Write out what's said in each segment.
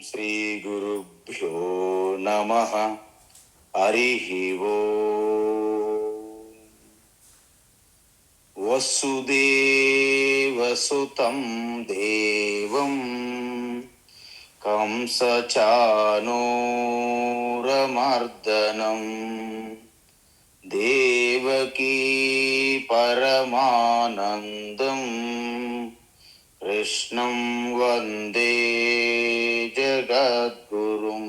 శ్రీ గురుభ్యో నమః. హరిః ఓం. వసుదేవసుతం దేవం కంసచానూరమర్దనం దేవకీ పరమానందం కృష్ణం వందే జగద్గురుం.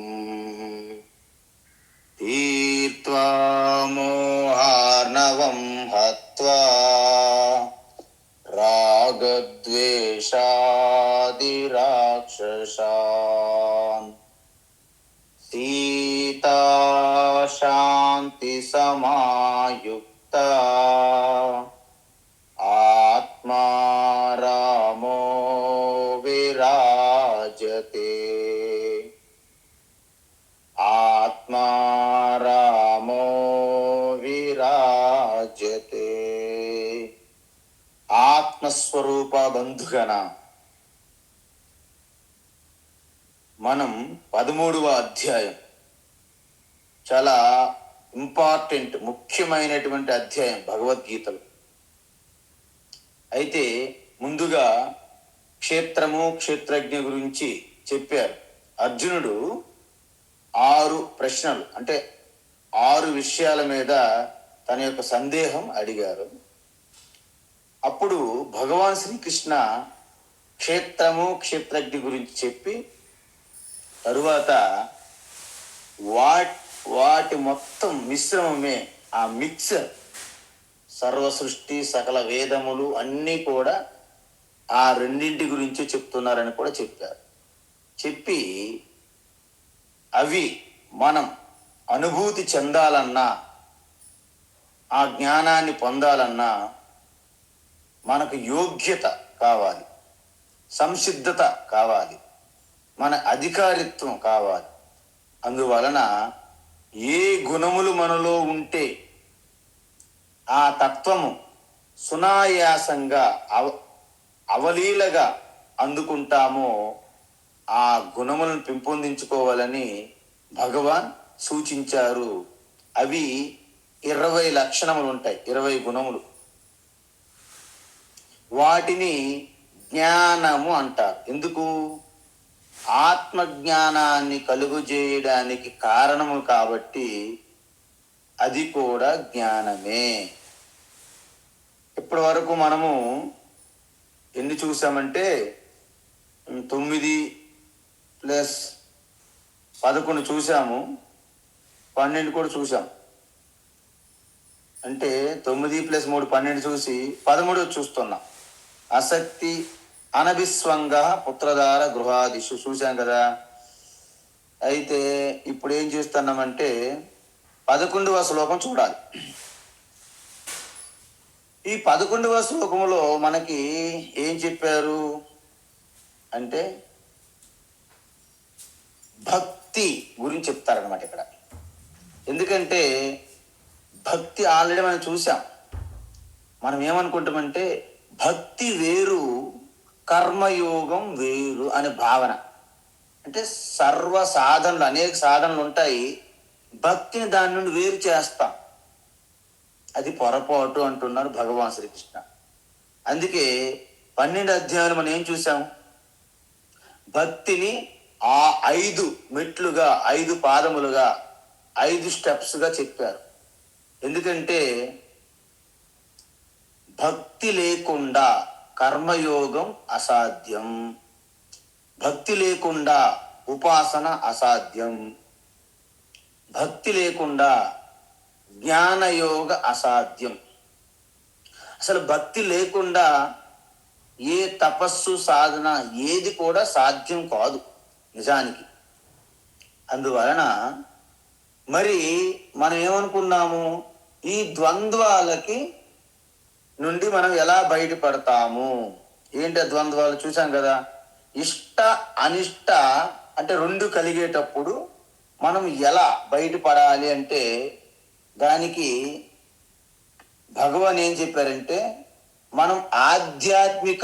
తీర్త్వా మోహార్ణవం హత్వా రాగద్వేషాదిరాక్షసాన్ సీతా శాంతి సమాయుక్త ఆత్మా రామో విరాజతే. ఆత్మా రామో విరాజతే. ఆత్మస్వరూప బంధుగణ, మనం 13వ అధ్యాయం, చాలా ఇంపార్టెంట్ ముఖ్యమైనటువంటి అధ్యాయం భగవద్గీతలో. అయితే ముందుగా క్షేత్రము క్షేత్రజ్ఞ గురించి చెప్పారు. అర్జునుడు 6 ప్రశ్నలు, అంటే 6 విషయాల మీద తన యొక్క సందేహం అడిగారు. అప్పుడు భగవాన్ శ్రీకృష్ణ క్షేత్రము క్షేత్రజ్ఞ గురించి చెప్పి తరువాత వాటి మొత్తం మిశ్రమమే, ఆ మిక్సర్, సర్వ సృష్టి సకల వేదములు అన్నీ కూడా ఆ రెండింటి గురించి చెప్తున్నారని కూడా చెప్పారు. చెప్పి అవి మనం అనుభూతి చెందాలన్నా, ఆ జ్ఞానాన్ని పొందాలన్నా మనకు యోగ్యత కావాలి, సంసిద్ధత కావాలి, మన అధికారిత్వం కావాలి. అందువలన ఏ గుణములు మనలో ఉంటే ఆ తత్వము సునాయాసంగా అవలీలగా అందుకుంటామో ఆ గుణములను పెంపొందించుకోవాలని భగవాన్ సూచించారు. అవి 20 లక్షణములు ఉంటాయి, 20 గుణములు. వాటిని జ్ఞానము అంటారు. ఎందుకు? ఆత్మజ్ఞానాన్ని కలుగజేయడానికి కారణము కాబట్టి అది కూడా జ్ఞానమే. ఇప్పటి వరకు మనము ఎన్ని చూసామంటే 9 + 11 చూసాము, 12 కూడా చూసాం. అంటే 9 + 3 12 చూసి 13 చూస్తున్నాం. ఆసక్తి అనభిస్వంగ పుత్రధార గృహాదిషు చూసాం కదా. అయితే ఇప్పుడు ఏం చూస్తున్నామంటే 11వ శ్లోకం చూడాలి. ఈ 11వ శ్లోకములో మనకి ఏం చెప్పారు అంటే భక్తి గురించి చెప్తారనమాట ఇక్కడ. ఎందుకంటే భక్తి ఆల్రెడీ మనం చూసాం. మనం ఏమనుకుంటామంటే భక్తి వేరు, కర్మయోగం వేరు అనే భావన. అంటే సర్వ సాధనలు, అనేక సాధనలు ఉంటాయి, భక్తిని దాని నుండి వేరు చేస్తాం. అది పొరపాటు అంటున్నారు భగవాన్ శ్రీకృష్ణ. అందుకే 12 అధ్యాయులు మనం ఏం చూసాం? భక్తిని ఆ 5 మెట్లుగా, 5 పాదములుగా, 5 స్టెప్స్గా చెప్పారు. ఎందుకంటే భక్తి లేకుండా కర్మయోగం అసాధ్యం, భక్తి లేకుండా ఉపాసన అసాధ్యం, భక్తి లేకుండా జ్ఞానయోగ అసాధ్యం. అసలు భక్తి లేకుండా ఏ తపస్సు సాధన ఏది కూడా సాధ్యం కాదు నిజానికి. అందువలన మరి మనం ఏమనుకున్నాము, ఈ ద్వంద్వాలకి నుండి మనం ఎలా బయటపడతాము? ఏంటి ద్వంద్వాలు చూసాం కదా. ఇష్ట అనిష్ట అంటే 2 కలిగేటప్పుడు మనం ఎలా బయటపడాలి అంటే దానికి భగవాన్ ఏం చెప్పారంటే మనం ఆధ్యాత్మిక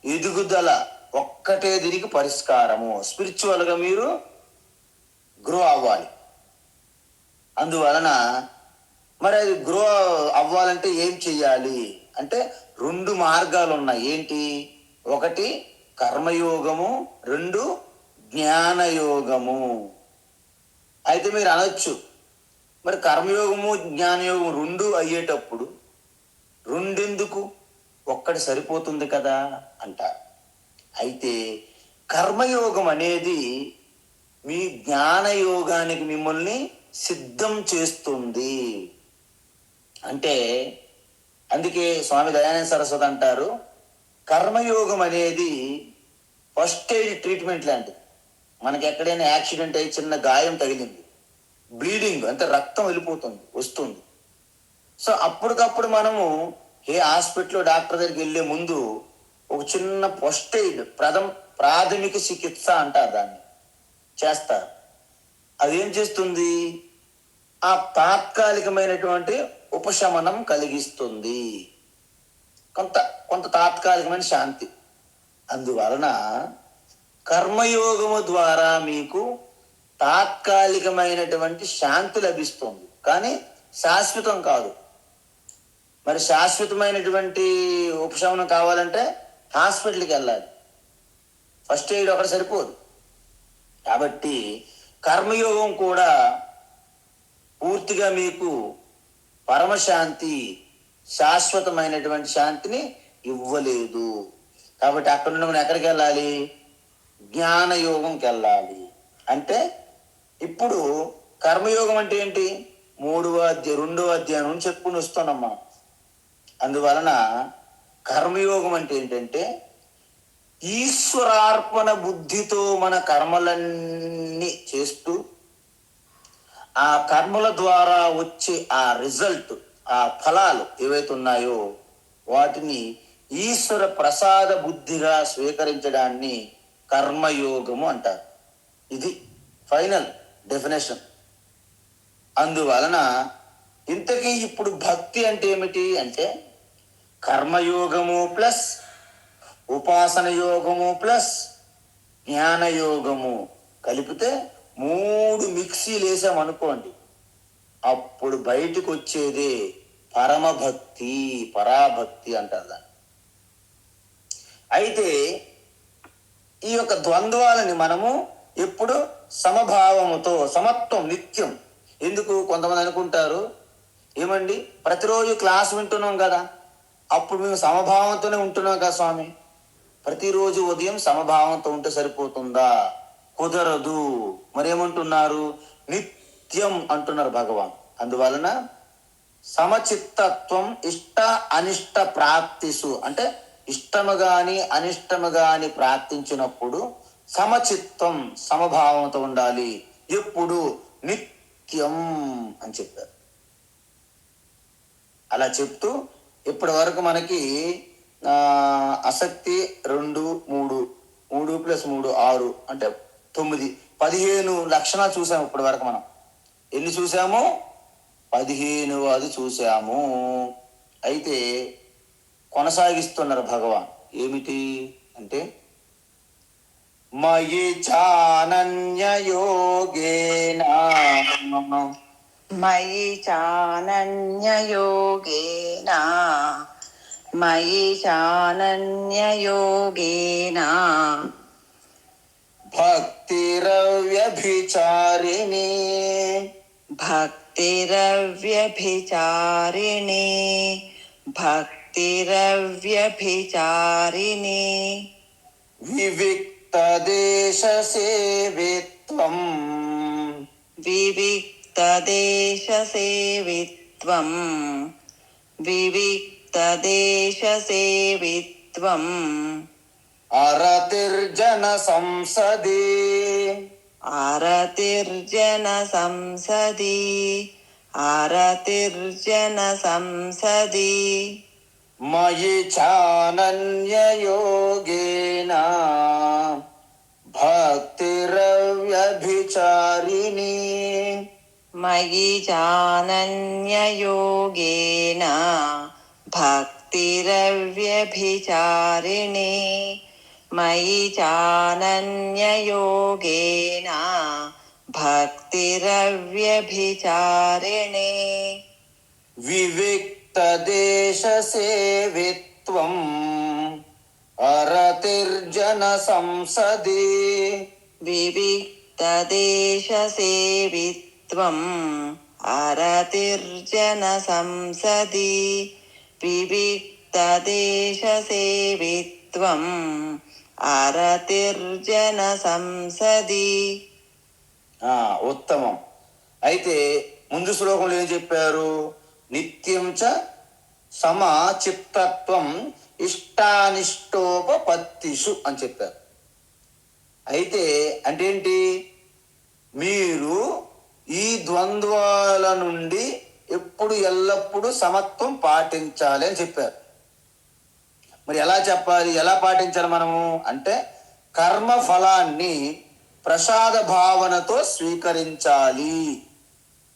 ఎదుగుదల ఒక్కటే దీనికి పరిష్కారము. స్పిరిచువల్గా మీరు గ్రో అవ్వాలి. అందువలన మరి అది గ్రో అవ్వాలంటే ఏం చెయ్యాలి అంటే 2 మార్గాలు ఉన్నాయి. ఏంటి? ఒకటి కర్మయోగము, 2 జ్ఞానయోగము. అయితే మీరు అనొచ్చు, మరి కర్మయోగము జ్ఞానయోగం 2 అయ్యేటప్పుడు 2 ఎందుకు, ఒక్కటి సరిపోతుంది కదా అంటారు. అయితే కర్మయోగం అనేది మీ జ్ఞానయోగానికి మిమ్మల్ని సిద్ధం చేస్తుంది. అంటే అందుకే స్వామి దయానంద సరస్వతి అంటారు, కర్మయోగం అనేది ఫస్ట్ ఎయిడ్ ట్రీట్మెంట్ లాంటిది. మనకి ఎక్కడైనా యాక్సిడెంట్ అయ్యి చిన్న గాయం తగిలింది, బ్లీడింగ్ అంటే రక్తం వస్తుంది. సో అప్పటికప్పుడు మనము హాస్పిటల్లో డాక్టర్ దగ్గరికి వెళ్ళే ముందు ఒక చిన్న ఫస్ట్ ఎయిడ్, ప్రాథమిక చికిత్స అంటారు, దాన్ని చేస్తారు. అదేం చేస్తుంది? ఆ తాత్కాలికమైనటువంటి ఉపశమనం కలిగిస్తుంది, కొంత తాత్కాలికమైన శాంతి. అందువలన కర్మయోగము ద్వారా మీకు తాత్కాలికమైనటువంటి శాంతి లభిస్తుంది, కానీ శాశ్వతం కాదు. మరి శాశ్వతమైనటువంటి ఉపశమనం కావాలంటే హాస్పిటల్కి వెళ్ళాలి, ఫస్ట్ ఎయిడ్ ఒకటి సరిపోదు. కాబట్టి కర్మయోగం కూడా పూర్తిగా మీకు పరమశాంతి, శాశ్వతమైనటువంటి శాంతిని ఇవ్వలేదు. కాబట్టి అక్కడ నుండి మనం ఎక్కడికి వెళ్ళాలి? జ్ఞానయోగంకి వెళ్ళాలి. అంటే ఇప్పుడు కర్మయోగం అంటే ఏంటి? 2వ అధ్యాయం నుంచి చెప్పుకుని వస్తున్నాం మనం. అందువలన కర్మయోగం అంటే ఏంటంటే ఈశ్వరార్పణ బుద్ధితో మన కర్మలన్నీ చేస్తూ ఆ కర్మల ద్వారా వచ్చే ఆ రిజల్ట్, ఆ ఫలాలు ఏవైతే ఉన్నాయో వాటిని ఈశ్వర ప్రసాద బుద్ధిగా స్వీకరించడాన్ని కర్మయోగము అంటారు. ఇది ఫైనల్ డెఫినేషన్. అందువలన ఇంతకీ ఇప్పుడు భక్తి అంటే ఏమిటి అంటే కర్మయోగము ప్లస్ ఉపాసన యోగము ప్లస్ జ్ఞానయోగము కలిపితే 3 మిక్సీలు వేసామనుకోండి, అప్పుడు బయటకు వచ్చేదే పరమభక్తి, పరాభక్తి అంటారు దాన్ని. అయితే ఈ యొక్క ద్వంద్వాలని మనము ఎప్పుడు సమభావముతో, సమత్వం నిత్యం. ఎందుకు? కొంతమంది అనుకుంటారు, ఏమండి ప్రతిరోజు క్లాస్ వింటున్నాం కదా, అప్పుడు మేము సమభావంతోనే ఉంటున్నాం కదా స్వామి, ప్రతిరోజు ఉదయం సమభావంతో ఉంటే సరిపోతుందా? కుదరదు. మరేమంటున్నారు? నిత్యం అంటున్నారు భగవాన్. అందువలన సమచిత్తత్వం ఇష్ట అనిష్ట ప్రాప్తిసు, అంటే ఇష్టము గాని అనిష్టము గాని ప్రార్థించినప్పుడు సమచిత్తం, సమభావంతో ఉండాలి. ఎప్పుడు? నిత్యం అని చెప్పారు. అలా చెప్తూ ఇప్పటి వరకు మనకి అసక్తి 2, 3, 3 + 3 6 అంటే 9, 15 లక్షణాలు చూసాము. ఇప్పటి వరకు మనం ఎన్ని చూసాము? 15వది చూసాము. అయితే కొనసాగిస్తున్నారు భగవాన్. ఏమిటి అంటే మయి చానన్య యోగేన, మయి చానన్య యోగేన, మయి చానన్య యోగేన భక్తిరవ్యభిచారిణి, భక్తిరవ్యభిచారిణి, భక్తిరవ్యభిచారిణి వివిక్త దేశ సేవిత్వం, వివిక్త దేశ సేవిత్వం, వివిక్త దేశ సేవిత్వం అరతిర్జన సంసది, అరతిర్జన సంసది, అరతిర్జన సంసది మయి చానన్య యోగేన భక్తిరవ్యభిచారిణి, మయి చానన్య యోగేన భక్తిరవ్యభిచారిణి, మయి చానన్యయోగేన భక్తిరవ్యభిచారిణే వివిక్త దేశ సేవిత్వం అరతిర్జన సంసది. వివిక్తదేశసేవిత్వం అరతిర్జన సంసది వివిక్తదేశసేవిత్వం అరతిర్జన సంసది. ఉత్తమం. అయితే ముందు శ్లోకంలో ఏం చెప్పారు? నిత్యం చ సమచిత్తత్వం ఇష్టానిష్టోపపత్తిషు అని చెప్పారు. అయితే అంటే ఏంటి? మీరు ఈ ద్వంద్వాల నుండి ఎప్పుడు ఎల్లప్పుడూ సమత్వం పాటించాలి అని చెప్పారు. మరి ఎలా చెప్పాలి, ఎలా పాటించాలి మనము అంటే కర్మ ఫలాన్ని ప్రసాద భావనతో స్వీకరించాలి.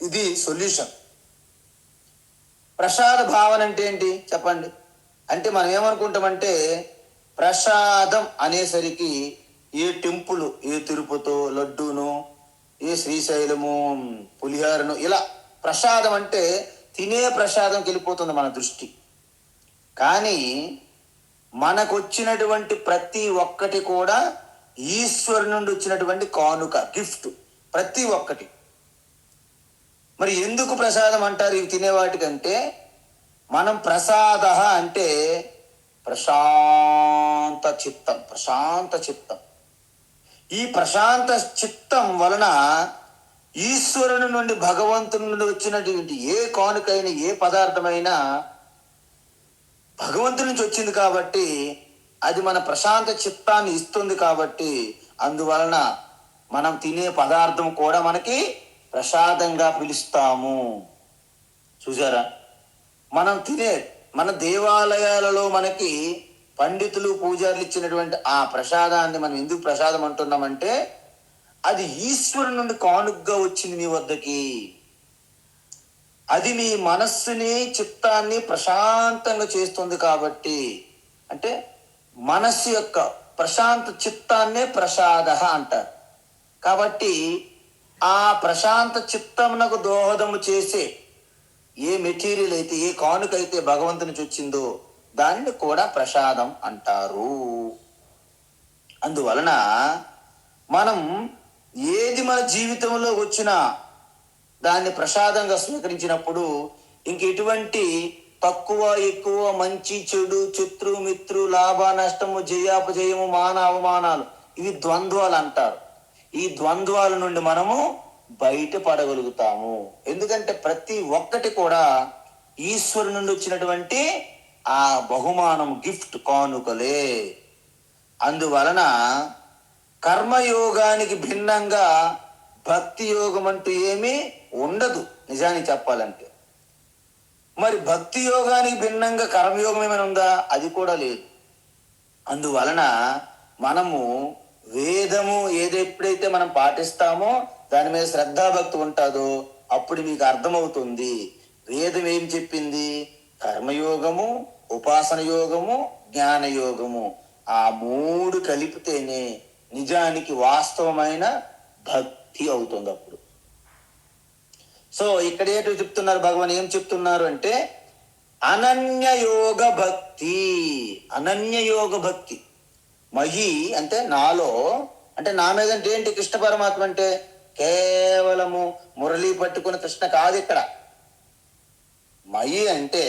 ఇది సొల్యూషన్. ప్రసాద భావన అంటే ఏంటి చెప్పండి? అంటే మనం ఏమనుకుంటామంటే ప్రసాదం అనేసరికి ఏ టెంపుల్, ఏ తిరుపతో లడ్డూను, ఏ శ్రీశైలము పులిహారను, ఇలా ప్రసాదం అంటే తినే ప్రసాదంకి వెళ్ళిపోతుంది మన దృష్టి. కానీ మనకు వచ్చినటువంటి ప్రతి ఒక్కటి కూడా ఈశ్వరు నుండి వచ్చినటువంటి కానుక, గిఫ్ట్ ప్రతి ఒక్కటి. మరి ఎందుకు ప్రసాదం అంటారు ఇవి తినేవాటికంటే? మనం ప్రసాద అంటే ప్రశాంత చిత్తం, ప్రశాంత చిత్తం. ఈ ప్రశాంత చిత్తం వలన ఈశ్వరుని నుండి, భగవంతుని నుండి వచ్చినటువంటి ఏ కానుకైనా, ఏ పదార్థమైనా భగవంతుని నుంచి వచ్చింది కాబట్టి అది మన ప్రశాంత చిత్తాన్ని ఇస్తుంది. కాబట్టి అందువలన మనం తినే పదార్థం కూడా మనకి ప్రసాదంగా పిలుస్తాము. చూసారా? మనం తినే మన దేవాలయాలలో మనకి పండితులు, పూజారులు ఇచ్చినటువంటి ఆ ప్రసాదాన్ని మనం ఎందుకు ప్రసాదం అంటున్నామంటే అది ఈశ్వరుని నుండి కానుకగా వచ్చింది మీ వద్దకి. అది మీ మనస్సుని, చిత్తాన్ని ప్రశాంతంగా చేస్తుంది. కాబట్టి అంటే మనస్సు యొక్క ప్రశాంత చిత్తాన్నే ప్రసాద అంటారు. కాబట్టి ఆ ప్రశాంత చిత్తమునకు దోహదము చేసే ఏ మెటీరియల్ అయితే, ఏ కానుక అయితే భగవంతుని నుంచి వచ్చిందో దాన్ని కూడా ప్రసాదం అంటారు. అందువలన మనం ఏది మన జీవితంలో వచ్చినా దాన్ని ప్రసాదంగా స్వీకరించినప్పుడు ఇంక ఎటువంటి తక్కువ ఎక్కువ, మంచి చెడు, శత్రు మిత్రు, లాభ నష్టము, జయాపజయము, మాన అవమానాలు, ఇవి ద్వంద్వాలు అంటారు. ఈ ద్వంద్వాల నుండి మనము బయటపడగలుగుతాము. ఎందుకంటే ప్రతి ఒక్కటి కూడా ఈశ్వరు నుండి వచ్చినటువంటి ఆ బహుమానం, గిఫ్ట్, కానుకలే. అందువలన కర్మయోగానికి భిన్నంగా భక్తి యోగం అంటూ ఏమీ ఉండదు నిజానికి చెప్పాలంటే. మరి భక్తి యోగానికి భిన్నంగా కర్మయోగం ఏమైనా ఉందా? అది కూడా లేదు. అందువలన మనము వేదము ఎప్పుడైతే మనం పాటిస్తామో దాని మీద శ్రద్ధాభక్తి ఉంటుందో అప్పుడు మీకు అర్థమవుతుంది వేదం ఏం చెప్పింది. కర్మయోగము, ఉపాసన యోగము, జ్ఞాన యోగము, ఆ మూడు కలిపితేనే నిజానికి వాస్తవమైన భక్తి అవుతుంది అప్పుడు. సో ఇక్కడ ఏంటో చెప్తున్నారు భగవాన్, ఏం చెప్తున్నారు అంటే అనన్యయోగ భక్తి. అనన్యయోగ భక్తి మహి అంటే నాలో, అంటే నా మీద అంటే ఏంటి? కృష్ణ పరమాత్మ అంటే కేవలము మురళి పట్టుకుని కృష్ణ కాదు ఇక్కడ. మయి అంటే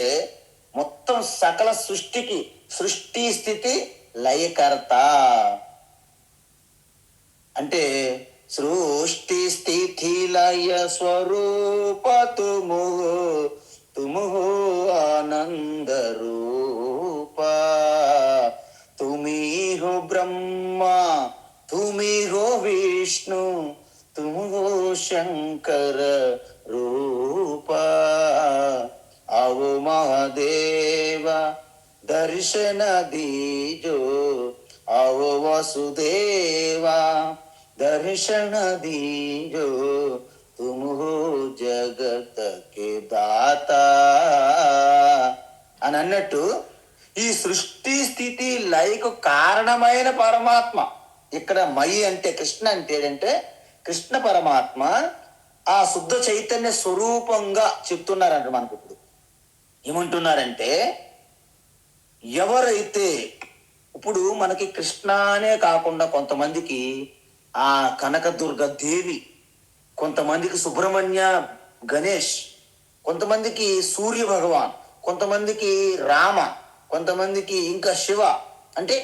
మొత్తం సకల సృష్టికి సృష్టి స్థితి లయకర్త. అంటే సృష్టి స్థితి లయ స్వరూప తుము ఆనంద రూప, తుమి హో బ్రహ్మ, తుమి హో విష్ణు, तुम हो शंकर रूप, आओ महादेव दर्शन दीजो, आओ वसुदेवा दर्शन दीजो, तुम हो जगत के दाता అని అన్నట్టు ఈ సృష్టి స్థితి లయకు కారణమైన పరమాత్మ. ఇక్కడ మయి అంటే కృష్ణ అంటే ఏంటంటే కృష్ణ పరమాత్మ ఆ శుద్ధ చైతన్య స్వరూపంగా చెప్తున్నారంట మనకు. ఇప్పుడు ఏమంటున్నారంటే, ఎవరైతే ఇప్పుడు మనకి కృష్ణ అనే కాకుండా కొంతమందికి ఆ కనకదుర్గ దేవి, కొంతమందికి సుబ్రహ్మణ్య గణేష్, కొంతమందికి సూర్య భగవాన్, కొంతమందికి రామ, కొంతమందికి ఇంకా శివ. అంటే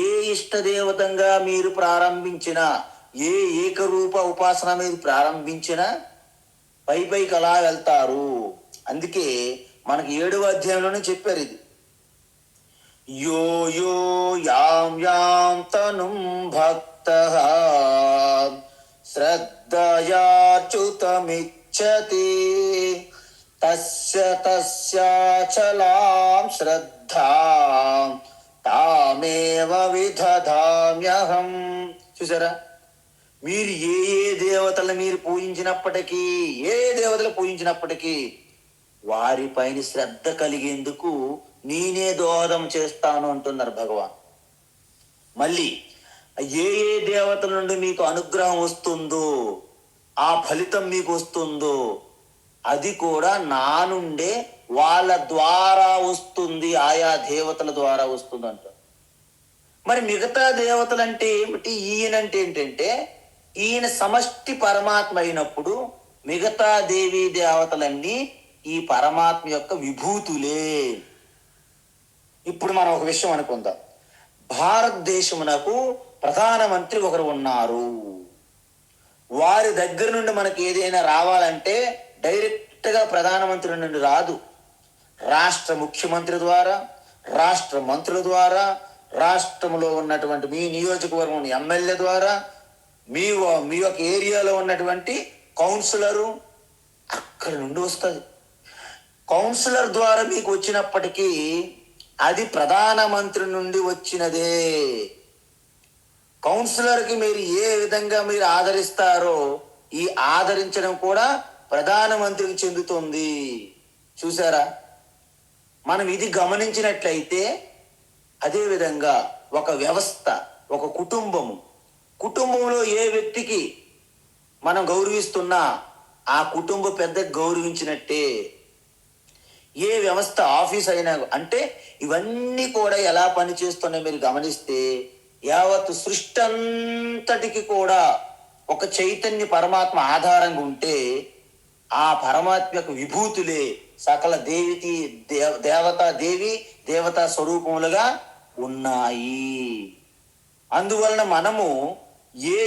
ఏ ఇష్టదేవతంగా మీరు ప్రారంభించినా, ఏ ఏకరూప ఉపాసన మీద ప్రారంభించినా పైకి అలా వెళ్తారు. అందుకే మనకి 7వ అధ్యాయంలోనే చెప్పారు ఇది. యో యో యాం యాం తనుం భక్తః శ్రద్ధయాచ్యుతమిచ్చతి తస్య తస్యాచలాం శ్రద్ధాం తామేవ విదధామ్యహం. చూసారా, మీరు ఏ దేవతలు మీరు పూజించినప్పటికీ, ఏ దేవతలు పూజించినప్పటికీ వారిపైన శ్రద్ధ కలిగేందుకు నేనే దోహదం చేస్తాను అంటున్నారు భగవాన్. మళ్ళీ ఏ దేవతల నుండి మీకు అనుగ్రహం వస్తుందో, ఆ ఫలితం మీకు వస్తుందో అది కూడా నా నుండే వాళ్ళ ద్వారా వస్తుంది, ఆయా దేవతల ద్వారా వస్తుంది అంటారు. మరి మిగతా దేవతలు అంటే ఏమిటి? ఈయనంటే ఏంటంటే ఈయన సమష్టి పరమాత్మ అయినప్పుడు మిగతా దేవీ దేవతలన్నీ ఈ పరమాత్మ యొక్క విభూతులే. ఇప్పుడు మనం ఒక విషయం అనుకుందాం. భారతదేశమునకు ప్రధానమంత్రి ఒకరు ఉన్నారు. వారి దగ్గర నుండి మనకి ఏదైనా రావాలంటే డైరెక్ట్గా ప్రధానమంత్రి నుండి రాదు. రాష్ట్ర ముఖ్యమంత్రి ద్వారా, రాష్ట్ర మంత్రుల ద్వారా, రాష్ట్రంలో ఉన్నటువంటి మీ నియోజకవర్గం ఎమ్మెల్యే ద్వారా, మీ యొక్క ఏరియాలో ఉన్నటువంటి కౌన్సిలరు అక్కడ నుండి వస్తుంది. కౌన్సిలర్ ద్వారా మీకు వచ్చినప్పటికీ అది ప్రధానమంత్రి నుండి వచ్చినదే. కౌన్సిలర్కి మీరు ఏ విధంగా మీరు ఆదరిస్తారో ఈ ఆదరించడం కూడా ప్రధానమంత్రికి చెందుతుంది. చూసారా, మనం ఇది గమనించినట్లయితే అదేవిధంగా ఒక వ్యవస్థ, ఒక కుటుంబంలో ఏ వ్యక్తికి మనం గౌరవిస్తున్నా ఆ కుటుంబ పెద్దకి గౌరవించినట్టే. ఏ వ్యవస్థ ఆఫీస్ అయినా అంటే ఇవన్నీ కూడా ఎలా పనిచేస్తున్నాయో మీరు గమనిస్తే యావత్ సృష్టి అంతటికి కూడా ఒక చైతన్య పరమాత్మ ఆధారంగా ఉంటే ఆ పరమాత్మ యొక్క విభూతులే సకల దేవతా స్వరూపములుగా ఉన్నాయి. అందువలన మనము ఏ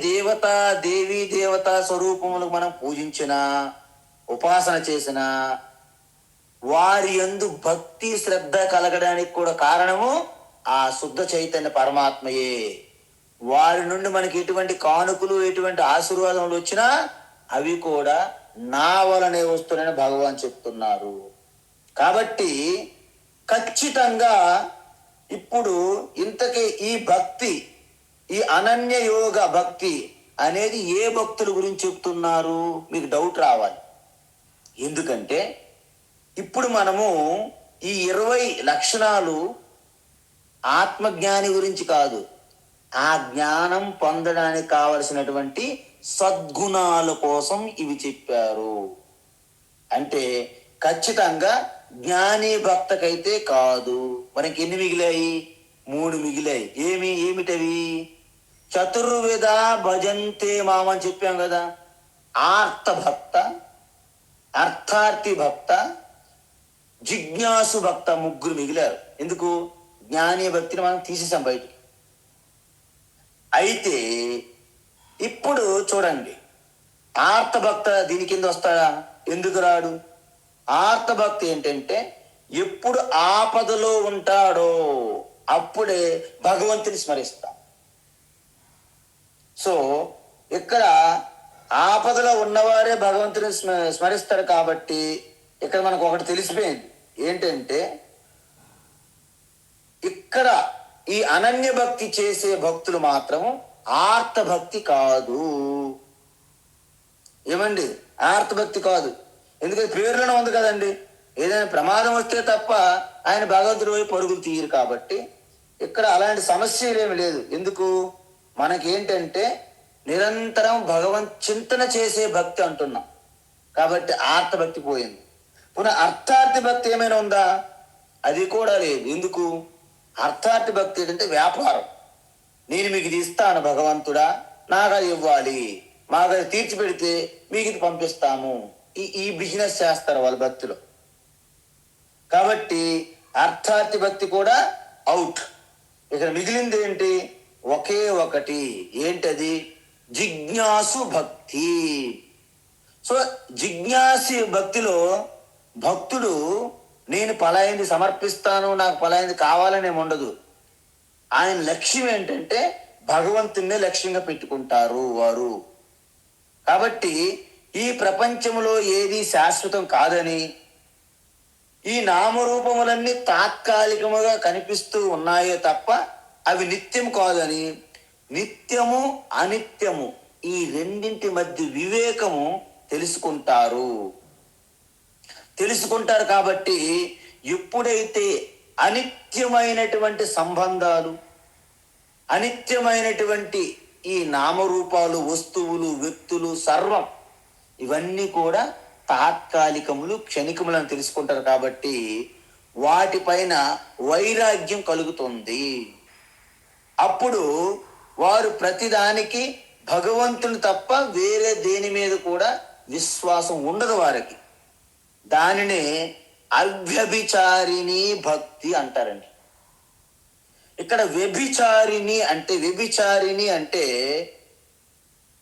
దేవతా స్వరూపములకు మనం పూజించినా, ఉపాసన చేసినా వారి యందు భక్తి శ్రద్ధ కలగడానికి కూడా కారణము ఆ శుద్ధ చైతన్య పరమాత్మయే. వారి నుండి మనకి ఎటువంటి కానుకలు, ఎటువంటి ఆశీర్వాదములు వచ్చినా అవి కూడా నా వలనే వస్తున్నాయని భగవాన్ చెప్తున్నారు. కాబట్టి ఖచ్చితంగా ఇప్పుడు ఇంతకీ ఈ భక్తి, ఈ అనన్య యోగ భక్తి అనేది ఏ భక్తుల గురించి చెప్తున్నారు మీకు డౌట్ రావాలి. ఎందుకంటే ఇప్పుడు మనము ఈ 20 లక్షణాలు ఆత్మజ్ఞాని గురించి కాదు, ఆ జ్ఞానం పొందడానికి కావలసినటువంటి సద్గుణాల కోసం ఇవి చెప్పారు. అంటే ఖచ్చితంగా జ్ఞాని భక్తకైతే కాదు. మనకి ఎన్ని మిగిలాయి? 3 మిగిలాయి. ఏమిటవి? చతుర్విధ భజంతే మామని చెప్పాం కదా. ఆర్త భక్త, అర్థార్థి భక్త, జిజ్ఞాసు భక్త, 3 మిగిలారు. ఎందుకు? జ్ఞాని భక్తిని మనం తీసేసాం బయటికి. అయితే ఇప్పుడు చూడండి, ఆర్తభక్త దీని కింద వస్తాడా? ఎందుకు రాడు? ఆర్తభక్తి ఏంటంటే ఎప్పుడు ఆపదలో ఉంటాడో అప్పుడే భగవంతుని స్మరిస్తాం. సో ఇక్కడ ఆపదలో ఉన్నవారే భగవంతుని స్మరిస్తారు. కాబట్టి ఇక్కడ మనకు ఒకటి తెలిసిపోయింది ఏంటంటే, ఇక్కడ ఈ అనన్య భక్తి చేసే భక్తులు మాత్రము ఆర్త భక్తి కాదు. ఏమండి? ఆర్త భక్తి కాదు. ఎందుకంటే పేర్లోనే ఉంది కదండి, ఏదైనా ప్రమాదం వస్తే తప్ప ఆయన భగవంతుడి వైపు పరుగులు తీయరు. కాబట్టి ఇక్కడ అలాంటి సమస్యలు ఏమి లేదు. ఎందుకు? మనకేంటంటే నిరంతరం భగవంత్ చింతన చేసే భక్తి అంటున్నాం కాబట్టి ఆర్తభక్తి పోయింది. పునః అర్థార్థి భక్తి ఏమైనా ఉందా? అది కూడా లేదు. ఎందుకు? అర్థార్థి భక్తి ఏంటంటే వ్యాపారం. నేను మీకు ఇది ఇస్తాను భగవంతుడా, నాకు అది ఇవ్వాలి, మాకు అది తీర్చిపెడితే మీకు ఇది పంపిస్తాము. ఈ బిజినెస్ చేస్తారు వాళ్ళ భక్తిలో. కాబట్టి అర్థార్థి భక్తి కూడా అవుట్. ఇక్కడ మిగిలింది ఏంటి? ఒకే ఒకటి. ఏంటది? జిజ్ఞాసు భక్తి. సో జిజ్ఞాసి భక్తిలో భక్తుడు నేను పలాయింది సమర్పిస్తాను, నాకు పలాయింది కావాలనే ఉండదు. ఆయన లక్ష్యం ఏంటంటే భగవంతున్నే లక్ష్యంగా పెట్టుకుంటారు వారు. కాబట్టి ఈ ప్రపంచంలో ఏది శాశ్వతం కాదని, ఈ నామరూపములన్నీ తాత్కాలికముగా కనిపిస్తూ ఉన్నాయే తప్ప అవి నిత్యం కాదని, నిత్యము అనిత్యము ఈ రెండింటి మధ్య వివేకము తెలుసుకుంటారు. కాబట్టి ఎప్పుడైతే అనిత్యమైనటువంటి సంబంధాలు, అనిత్యమైనటువంటి ఈ నామరూపాలు, వస్తువులు, వ్యక్తులు సర్వం ఇవన్నీ కూడా తాత్కాలికములు, క్షణికములు అని తెలుసుకుంటారు. కాబట్టి వాటిపైన వైరాగ్యం కలుగుతుంది. అప్పుడు వారు ప్రతిదానికి భగవంతుని తప్ప వేరే దేని మీద కూడా విశ్వాసం ఉండదు వారికి. దానినే అవ్యభిచారిణి భక్తి అంటారండి. ఇక్కడ వ్యభిచారిణి అంటే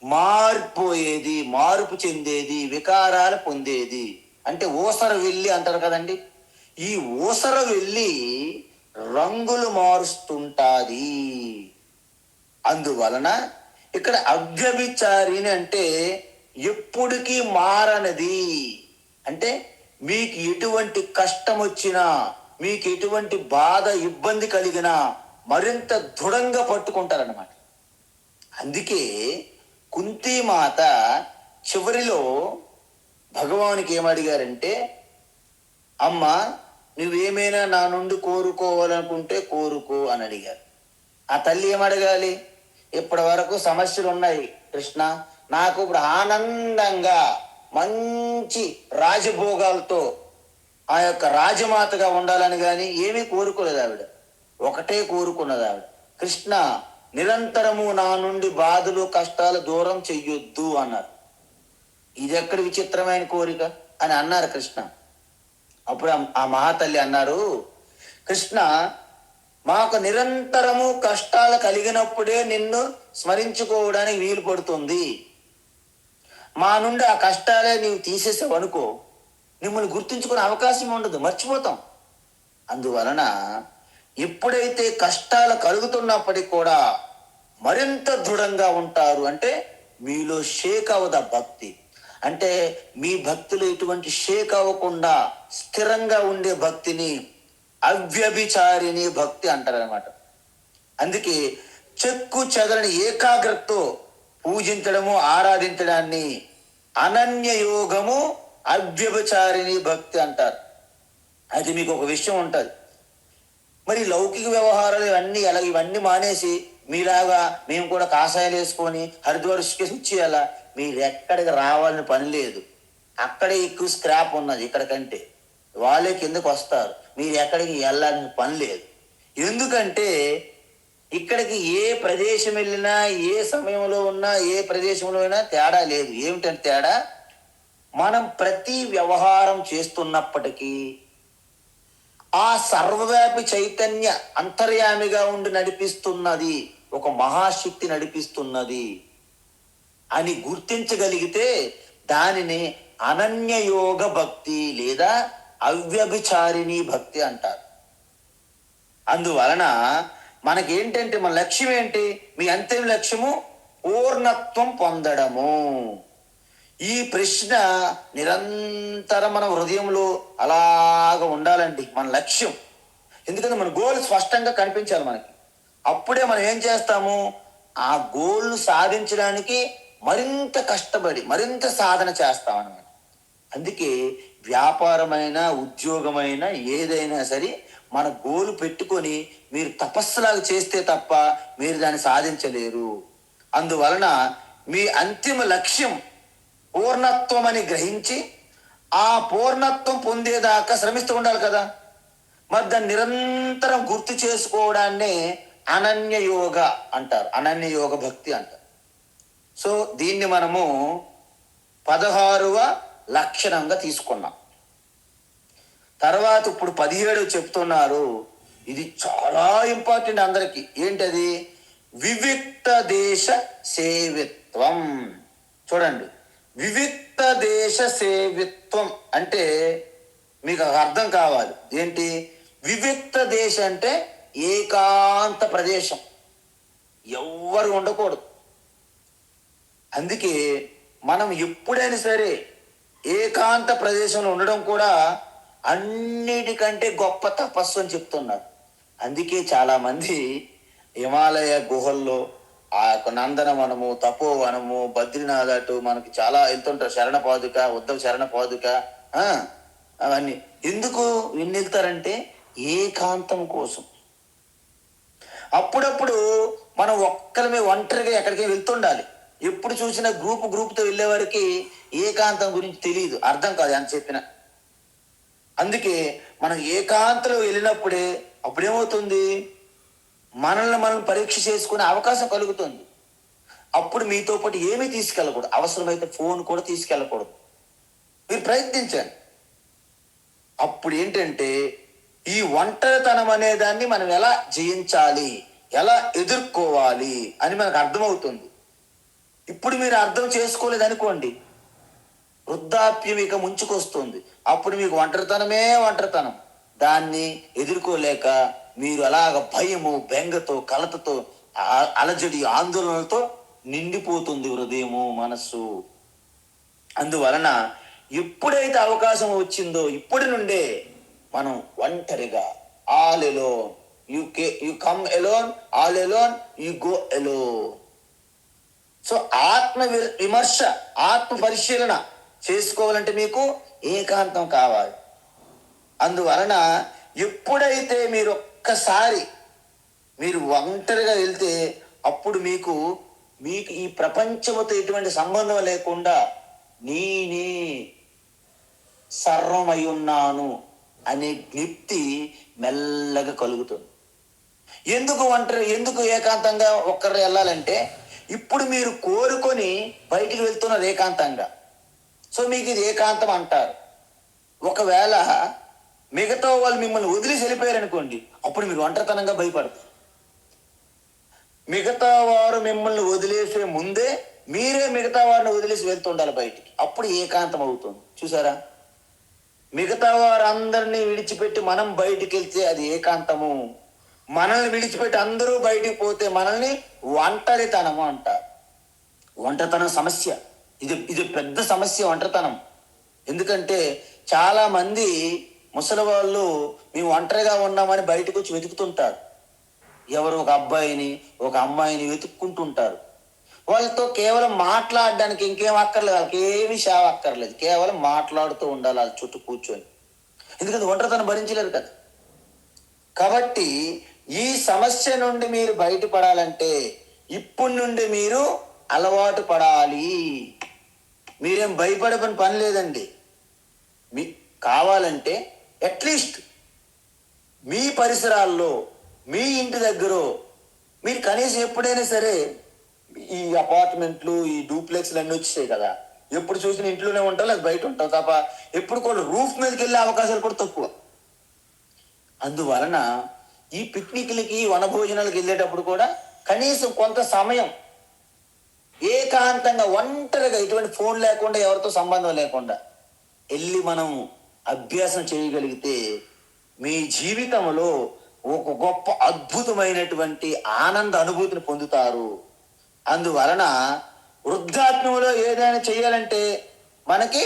మారిపోయేది, మార్పు చెందేది, వికారాలు పొందేది. అంటే ఊసర వెళ్ళి అంటారు కదండి. ఈ ఊసర వెళ్ళి రంగులు మారుస్తుంటాది. అందువలన ఇక్కడ అవ్యభిచారిణి అంటే ఎప్పుడికి మారనది. అంటే మీకు ఎటువంటి కష్టం వచ్చినా, మీకు ఎటువంటి బాధ, ఇబ్బంది కలిగినా మరింత దృఢంగా పట్టుకుంటారన్నమాట. అందుకే కుంతీమాత చివరిలో భగవానికి ఏమడిగారంటే, అమ్మ నువ్వేమైనా నా నుండి కోరుకోవాలనుకుంటే కోరుకో అని అడిగారు. ఆ తల్లి ఏమడగాలి? ఇప్పటి వరకు సమస్యలు ఉన్నాయి కృష్ణ, నాకు ఇప్పుడు ఆనందంగా మంచి రాజభోగాలతో ఆ యొక్క రాజమాతగా ఉండాలని కానీ ఏమీ కోరుకోలేదు ఆవిడ. ఒకటే కోరుకున్నది ఆవిడ, కృష్ణ నిరంతరము నా నుండి బాధలు, కష్టాలు దూరం చెయ్యొద్దు అన్నారు. ఇది ఎక్కడ విచిత్రమైన కోరిక అని అన్నారు కృష్ణ. అప్పుడు ఆ మహాతల్లి అన్నారు, కృష్ణ మాకు నిరంతరము కష్టాలు కలిగినప్పుడే నిన్ను స్మరించుకోవడానికి వీలు పడుతుంది. మా నుండి ఆ కష్టాలే నీవు తీసేసావు అనుకో, మిమ్మల్ని గుర్తుంచుకునే అవకాశం ఉండదు, మర్చిపోతాం. అందువలన ఎప్పుడైతే కష్టాలు కలుగుతున్నప్పటికీ కూడా మరింత దృఢంగా ఉంటారు. అంటే మీలో షేక్ అవ్వదు భక్తి. అంటే మీ భక్తిలో ఎటువంటి షేక్ అవ్వకుండా స్థిరంగా ఉండే భక్తిని అవ్యభిచారిణి భక్తి అంటారనమాట. అందుకే చెక్కు చెదరని ఏకాగ్రతతో పూజించడము, ఆరాధించడాన్ని అనన్య యోగము అవ్యభిచారిణి భక్తి అంటారు. అయితే మీకు ఒక విషయం ఉంటుంది, మరి లౌకిక వ్యవహారాలు ఇవన్నీ మానేసి మీలాగా మేము కూడా కాషాయాలు వేసుకొని హరిద్వార్కి వచ్చేయాలా? మీరు ఎక్కడికి రావాలని పని లేదు. అక్కడే ఎక్కువ స్క్రాప్ ఉన్నది ఇక్కడికంటే. వాళ్ళే కిందకు వస్తారు, మీరు ఎక్కడికి వెళ్ళాలని పని లేదు. ఎందుకంటే ఇక్కడికి ఏ ప్రదేశం వెళ్ళినా, ఏ సమయంలో ఉన్నా, ఏ ప్రదేశంలో అయినా తేడా లేదు. ఏమిటంటే తేడా, మనం ప్రతి వ్యవహారం చేస్తున్నప్పటికీ ఆ సర్వవ్యాపి చైతన్య అంతర్యామిగా ఉండి నడిపిస్తున్నది, ఒక మహాశక్తి నడిపిస్తున్నది అని గుర్తించగలిగితే దానిని అనన్యయోగ భక్తి లేదా అవ్యభిచారిణి భక్తి అంటారు. అందువలన మనకేంటంటే మన లక్ష్యం ఏంటి? మీ అంతిమ లక్ష్యము పూర్ణత్వం పొందడము. ఈ ప్రశ్న నిరంతరం మన హృదయంలో అలాగ ఉండాలండి, మన లక్ష్యం. ఎందుకంటే మన గోల్ స్పష్టంగా కనిపించాలి మనకి. అప్పుడే మనం ఏం చేస్తాము, ఆ గోల్ను సాధించడానికి మరింత కష్టపడి మరింత సాధన చేస్తాం అన్నమాట. అందుకే వ్యాపారమైన ఉద్యోగమైన ఏదైనా సరే మన గోలు పెట్టుకొని మీరు తపస్సులాగా చేస్తే తప్ప మీరు దాన్ని సాధించలేరు. అందువలన మీ అంతిమ లక్ష్యం పూర్ణత్వం అని గ్రహించి ఆ పూర్ణత్వం పొందేదాకా శ్రమిస్తూ ఉండాలి కదా. మరి దాన్ని నిరంతరం గుర్తు చేసుకోవడాన్నే అనన్య యోగ అంటారు, అనన్య యోగ భక్తి అంటారు. సో దీన్ని మనము 16వ లక్షణంగా తీసుకున్నాం. తర్వాత ఇప్పుడు 17 చెప్తున్నారు. ఇది చాలా ఇంపార్టెంట్ అందరికి. ఏంటది? వివిక్త దేశ సేవిత్వం. చూడండి, వివిక్త దేశ సేవిత్వం అంటే మీకు అర్థం కావాలి. ఏంటి వివిక్త దేశం అంటే? ఏకాంత ప్రదేశం, ఎవ్వరు ఉండకూడదు. అందుకే మనం ఎప్పుడైనా సరే ఏకాంత ప్రదేశంలో ఉండడం కూడా అన్నిటికంటే గొప్ప తపస్సు అని చెప్తున్నారు. అందుకే చాలా మంది హిమాలయ గుహల్లో ఆ యొక్క నందనవనము, తపోవనము, బద్రీనాథ్ అటు మనకి చాలా వెళ్తుంటారు. శరణ పాదుక, ఉద్ధవ శరణ పాదుక, అవన్నీ ఎందుకు ఎన్ని వెళ్తారంటే ఏకాంతం కోసం. అప్పుడప్పుడు మనం ఒక్కరిమే ఒంటరిగా ఎక్కడికి వెళ్తుండాలి. ఎప్పుడు చూసినా గ్రూప్తో వెళ్ళే వారికి ఏకాంతం గురించి తెలియదు, అర్థం కాదు అని చెప్పిన. అందుకే మనం ఏకాంతలో వెళ్ళినప్పుడే అప్పుడేమవుతుంది, మనల్ని మనం పరీక్ష చేసుకునే అవకాశం కలుగుతుంది. అప్పుడు మీతో పాటు ఏమీ తీసుకెళ్ళకూడదు, అవసరమైతే ఫోన్ కూడా తీసుకెళ్ళకూడదు. మీరు ప్రయత్నించండి. అప్పుడు ఏంటంటే ఈ ఒంటరితనం అనే దాన్ని మనం ఎలా జయించాలి, ఎలా ఎదుర్కోవాలి అని మనకు అర్థమవుతుంది. ఇప్పుడు మీరు అర్థం చేసుకోలేదు అనుకోండి, వృద్ధాప్యం ఇక ముంచుకొస్తుంది. అప్పుడు మీకు ఒంటరితనం. దాన్ని ఎదుర్కోలేక మీరు అలాగ భయము, బెంగతో, కలతతో, అలజడి, ఆందోళనలతో నిండిపోతుంది హృదయము, మనస్సు. అందువలన ఎప్పుడైతే అవకాశం వచ్చిందో ఇప్పటి నుండే మనం ఒంటరిగా, all alone, you come alone, all alone, you go alone. So ఆత్మ విమర్శ, ఆత్మ పరిశీలన చేసుకోవాలంటే మీకు ఏకాంతం కావాలి. అందువలన ఎప్పుడైతే మీరు ఒక్కసారి మీరు ఒంటరిగా వెళ్తే అప్పుడు మీకు ఈ ప్రపంచంతో ఎటువంటి సంబంధం లేకుండా నేనే సర్వమై ఉన్నాను అనే జ్ఞప్తి మెల్లగా కలుగుతుంది. ఎందుకు ఏకాంతంగా ఒక్కరు వెళ్ళాలంటే ఇప్పుడు మీరు కోరుకొని బయటికి వెళ్తున్నారు ఏకాంతంగా. సో మీకు ఇది ఏకాంతం అంటారు. ఒకవేళ మిగతా వాళ్ళు మిమ్మల్ని వదిలేసి వెళ్ళిపోయారు అనుకోండి, అప్పుడు మీరు ఒంటరితనంగా భయపడతారు. మిగతా వారు మిమ్మల్ని వదిలేసే ముందే మీరే మిగతా వారిని వదిలేసి వెళ్తుండాలి బయటికి, అప్పుడు ఏకాంతం అవుతుంది. చూసారా, మిగతా వారందరినీ విడిచిపెట్టి మనం బయటికి వెళ్తే అది ఏకాంతము. మనల్ని విడిచిపెట్టి అందరూ బయటికి పోతే మనల్ని ఒంటరితనము అంటారు. ఒంటరితనం సమస్య, ఇది పెద్ద సమస్య ఒంటరితనం. ఎందుకంటే చాలా మంది ముసలి వాళ్ళు మేము ఒంటరిగా ఉన్నామని బయటకు వచ్చి వెతుకుతుంటారు. ఎవరు ఒక అబ్బాయిని, ఒక అమ్మాయిని వెతుక్కుంటుంటారు. వాళ్ళతో కేవలం మాట్లాడడానికి ఇంకేం అక్కర్లేదు, వాళ్ళకి ఏమి సేవ అక్కర్లేదు, కేవలం మాట్లాడుతూ ఉండాలి వాళ్ళ చుట్టూ కూర్చొని. ఎందుకంటే ఒంటరితనం భరించలేరు కదా. కాబట్టి ఈ సమస్య నుండి మీరు బయటపడాలంటే ఇప్పటి నుండి మీరు అలవాటు పడాలి. మీరేం భయపడని పని లేదండి. మీకు కావాలంటే అట్లీస్ట్ మీ పరిసరాల్లో, మీ ఇంటి దగ్గర మీరు కనీసం ఎప్పుడైనా సరే, ఈ అపార్ట్మెంట్లు, ఈ డూప్లెక్స్లు అన్నీ వచ్చాయి కదా, ఎప్పుడు చూసిన ఇంట్లోనే ఉంటాం లేదా బయట ఉంటాం తప్ప ఎప్పుడు కూడా రూఫ్ మీదకి వెళ్ళే అవకాశాలు కూడా తక్కువ. అందువలన ఈ పిక్నిక్లకి, వనభోజనాలకు వెళ్ళేటప్పుడు కూడా కనీసం కొంత సమయం ఏకాంతంగా ఒంటరిగా, ఎటువంటి ఫోన్ లేకుండా, ఎవరితో సంబంధం లేకుండా వెళ్ళి మనం అభ్యాసం చేయగలిగితే మీ జీవితంలో ఒక గొప్ప అద్భుతమైనటువంటి ఆనంద అనుభూతిని పొందుతారు. అందువలన వృద్ధాప్యంలో ఏదైనా చేయాలంటే మనకి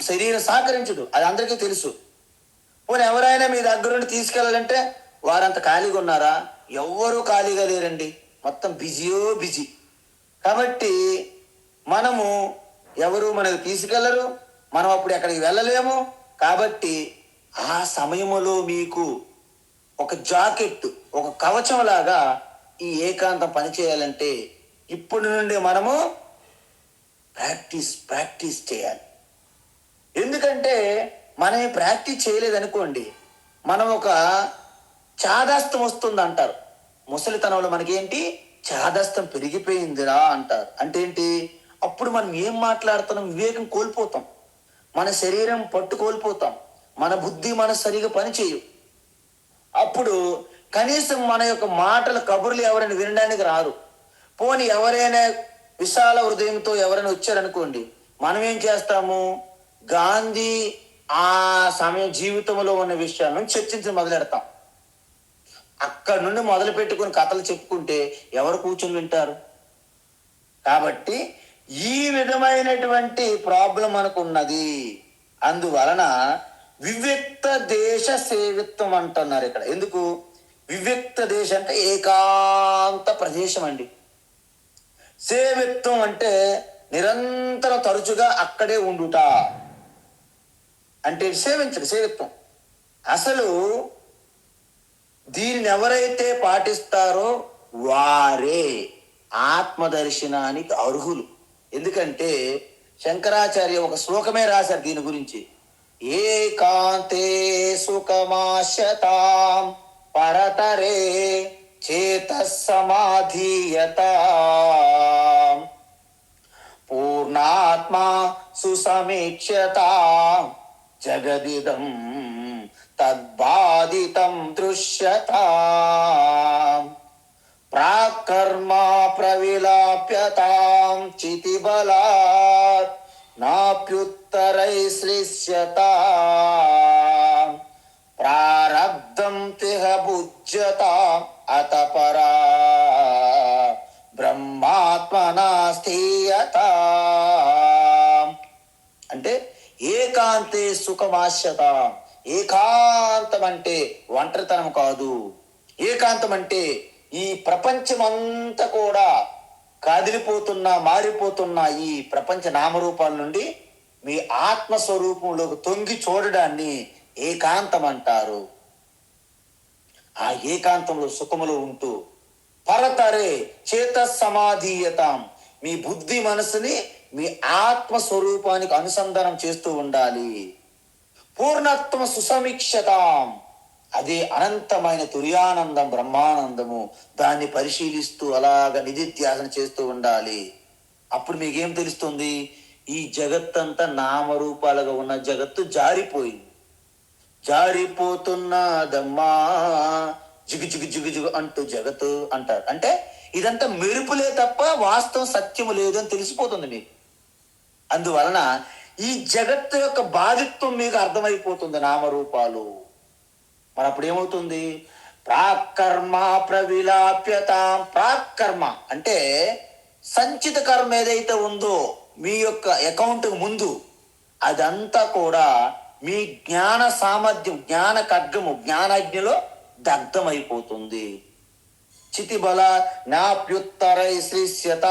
శరీరం సహకరించదు, అది అందరికీ తెలుసు. పోనీ ఎవరైనా మీ దగ్గర నుండి తీసుకెళ్ళాలంటే వారంత ఖాళీగా ఉన్నారా? ఎవ్వరూ ఖాళీగా లేరండి, మొత్తం బిజీ. కాబట్టి మనము ఎవరు మనకు తీసుకెళ్లరు, మనం అప్పుడు ఎక్కడికి వెళ్ళలేము. కాబట్టి ఆ సమయములో మీకు ఒక జాకెట్, ఒక కవచం లాగా ఈ ఏకాంతం పనిచేయాలంటే ఇప్పటి నుండి మనము ప్రాక్టీస్ చేయాలి. ఎందుకంటే మనం ఈ ప్రాక్టీస్ చేయలేదనుకోండి, మనం ఒక చాదస్తం వస్తుంది అంటారు. ముసలితనంలో మనకేంటి చాదస్తం పెరిగిపోయిందిరా అంటారు. అంటే ఏంటి? అప్పుడు మనం ఏం మాట్లాడుతున్నాం వివేకం కోల్పోతాం, మన శరీరం పట్టు కోల్పోతాం, మన బుద్ధి మన సరిగా పనిచేయు. అప్పుడు కనీసం మన యొక్క మాటల కబుర్లు ఎవరైనా వినడానికి రారు. పోని ఎవరైనా విశాల హృదయంతో ఎవరైనా వచ్చారనుకోండి, మనం ఏం చేస్తాము? గాంధీ ఆ సమయం జీవితంలో ఉన్న విషయాలను చర్చించి మొదలెడతాం. అక్కడి నుండి మొదలు పెట్టుకుని కథలు చెప్పుకుంటే ఎవరు కూర్చొని వింటారు? కాబట్టి ఈ విధమైనటువంటి ప్రాబ్లం మనకు ఉన్నది. అందువలన వివిక్త దేశ సేవిత్వం అంటున్నారు ఇక్కడ. ఎందుకు వివిక్త దేశం అంటే ఏకాంత ప్రదేశం అండి. సేవిత్వం అంటే నిరంతరం తరచుగా అక్కడే ఉండుట అంటే సేవిత్వం. అసలు దీనిని ఎవరైతే పాటిస్తారో వారే ఆత్మదర్శనానికి అర్హులు. ఎందుకంటే శంకరాచార్య ఒక శ్లోకమే రాశారు దీని గురించి. ఏకాంతే సుఖమాశ్యతాం పరతరే చేతసమాధీయత పూర్ణాత్మా సుసమీక్ష్యత జగదిదం తద్బాధితం దృశ్యత ప్రాకర్మ ప్రవిలాప్యతాం చితిబలాత్ నాప్యుత్తరైశ్లిష్యత ప్రారబ్ధం తిహ భుజ్యత అతపరా బ్రహ్మాత్మనా స్థీయత. అంటే ఏకాంతే సుఖమాశ్యత. ఏకాంతం అంటే ఒంటరితనం కాదు. ఏకాంతం అంటే ఈ ప్రపంచం అంతా కూడా కదిలిపోతున్నా మారిపోతున్న ఈ ప్రపంచ నామరూపాల నుండి మీ ఆత్మస్వరూపంలోకి తొంగి చూడడాన్ని ఏకాంతం అంటారు. ఆ ఏకాంతంలో సుఖములో ఉంటూ పరతరే చేత సమాధీయతాం, మీ బుద్ధి మనసుని మీ ఆత్మస్వరూపానికి అనుసంధానం చేస్తూ ఉండాలి. పూర్ణత్వ సుసమీక్షతాం, అదే అనంతమైన తుర్యానందం బ్రహ్మానందము, దాన్ని పరిశీలిస్తూ అలాగ నిధిధ్యాసన చేస్తూ ఉండాలి. అప్పుడు మీకేం తెలుస్తుంది? ఈ జగత్తంతా నామరూపాలుగా ఉన్న జగత్తు జారిపోయింది, జారిపోతున్నదమ్మా జిగు జిగు జిగు జిగు అంటూ జగత్తు అంటారు. అంటే ఇదంతా మెరుపులే తప్ప వాస్తవం సత్యము లేదు అని తెలిసిపోతుంది మీకు. అందువలన ఈ జగత్తు యొక్క బాధిత్వం మీకు అర్థమైపోతుంది, నామరూపాలు. మరి అప్పుడు ఏమవుతుంది? ప్రాకర్మ ప్రవిలాప్యత. ప్రాకర్మ అంటే సంచిత కర్మ ఏదైతే ఉందో మీ యొక్క అకౌంట్ ముందు, అదంతా కూడా మీ జ్ఞాన సామర్థ్యం, జ్ఞాన ఖడ్గము, జ్ఞానాగ్నిలో దగ్ధమైపోతుంది. చితిబల నాప్యుత్తరైశ్లిష్యత.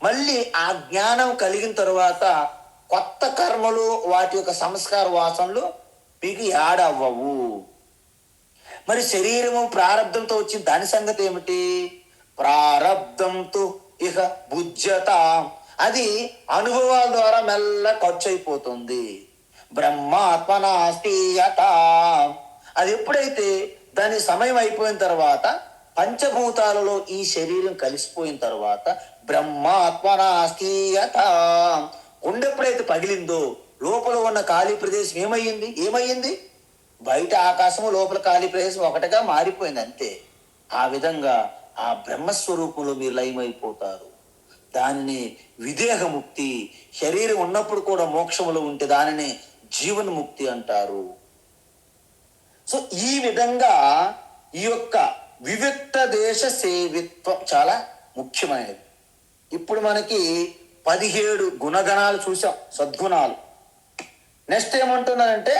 మళ్ళీ ఆ జ్ఞానం కలిగిన తరువాత కొత్త కర్మలు, వాటి యొక్క సంస్కార వాసనలు మీకు యాడవ్వవు. మరి శరీరము ప్రారంధంతో వచ్చిన దాని సంగతి ఏమిటి? ప్రారబ్ధంతో ఇక భుజ్యత, అది అనుభవాల ద్వారా మెల్ల ఖర్చు అయిపోతుంది. బ్రహ్మాత్మనాస్థీయత, అది ఎప్పుడైతే దాని సమయం అయిపోయిన తర్వాత పంచభూతాలలో ఈ శరీరం కలిసిపోయిన తర్వాత బ్రహ్మాత్మనాస్థీయత, కొండ ఎప్పుడైతే పగిలిందో లోపల ఉన్న ఖాళీ ప్రదేశం ఏమయ్యింది? బయట ఆకాశము లోపల ఖాళీ ప్రదేశం ఒకటిగా మారిపోయింది, అంతే. ఆ విధంగా ఆ బ్రహ్మస్వరూపంలో మీరు లయమైపోతారు. దానిని విదేహముక్తి. శరీరం ఉన్నప్పుడు కూడా మోక్షములో ఉంటే దానిని జీవన్ముక్తి అంటారు. సో ఈ విధంగా ఈ యొక్క వివిక్త దేశ సేవిత్వం చాలా ముఖ్యమైనది. ఇప్పుడు మనకి 17 గుణగణాలు చూసాం, సద్గుణాలు. నెక్స్ట్ ఏమంటున్నారంటే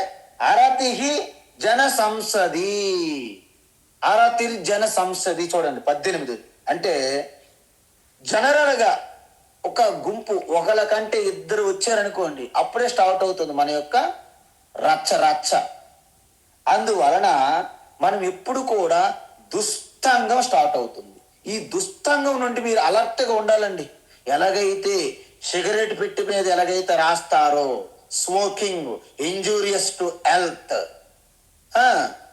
అరతిహి జన సంసది. అరతిర్ జన సంసది చూడండి 18. అంటే జనరల్గా ఒక గుంపు ఒకళ్ళ కంటే ఇద్దరు వచ్చారనుకోండి, అప్పుడే స్టార్ట్ అవుతుంది మన యొక్క రచ్చ రచ్చ. అందువలన మనం ఎప్పుడు కూడా దుష్టంగం స్టార్ట్ అవుతుంది. ఈ దుష్టంగం నుండి మీరు అలర్ట్గా ఉండాలండి. ఎలాగైతే సిగరెట్ పెట్టి మీద ఎలాగైతే రాస్తారో స్మోకింగ్ ఇంజూరియస్ టు హెల్త్,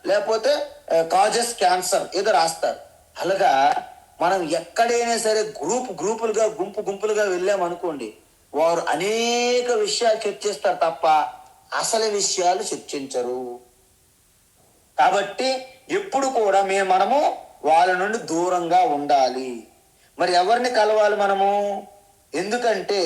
లేకపోతే కాజెస్ క్యాన్సర్ ఏదో రాస్తారు, అలాగా మనం ఎక్కడైనా సరే గ్రూపులుగా గుంపులుగా వెళ్ళామనుకోండి, వారు అనేక విషయాలు చర్చిస్తారు తప్ప అసలు విషయాలు చర్చించరు. కాబట్టి ఎప్పుడు కూడా మనము వాళ్ళ నుండి దూరంగా ఉండాలి. మరి ఎవరిని కలవాలి మనము? ఎందుకంటే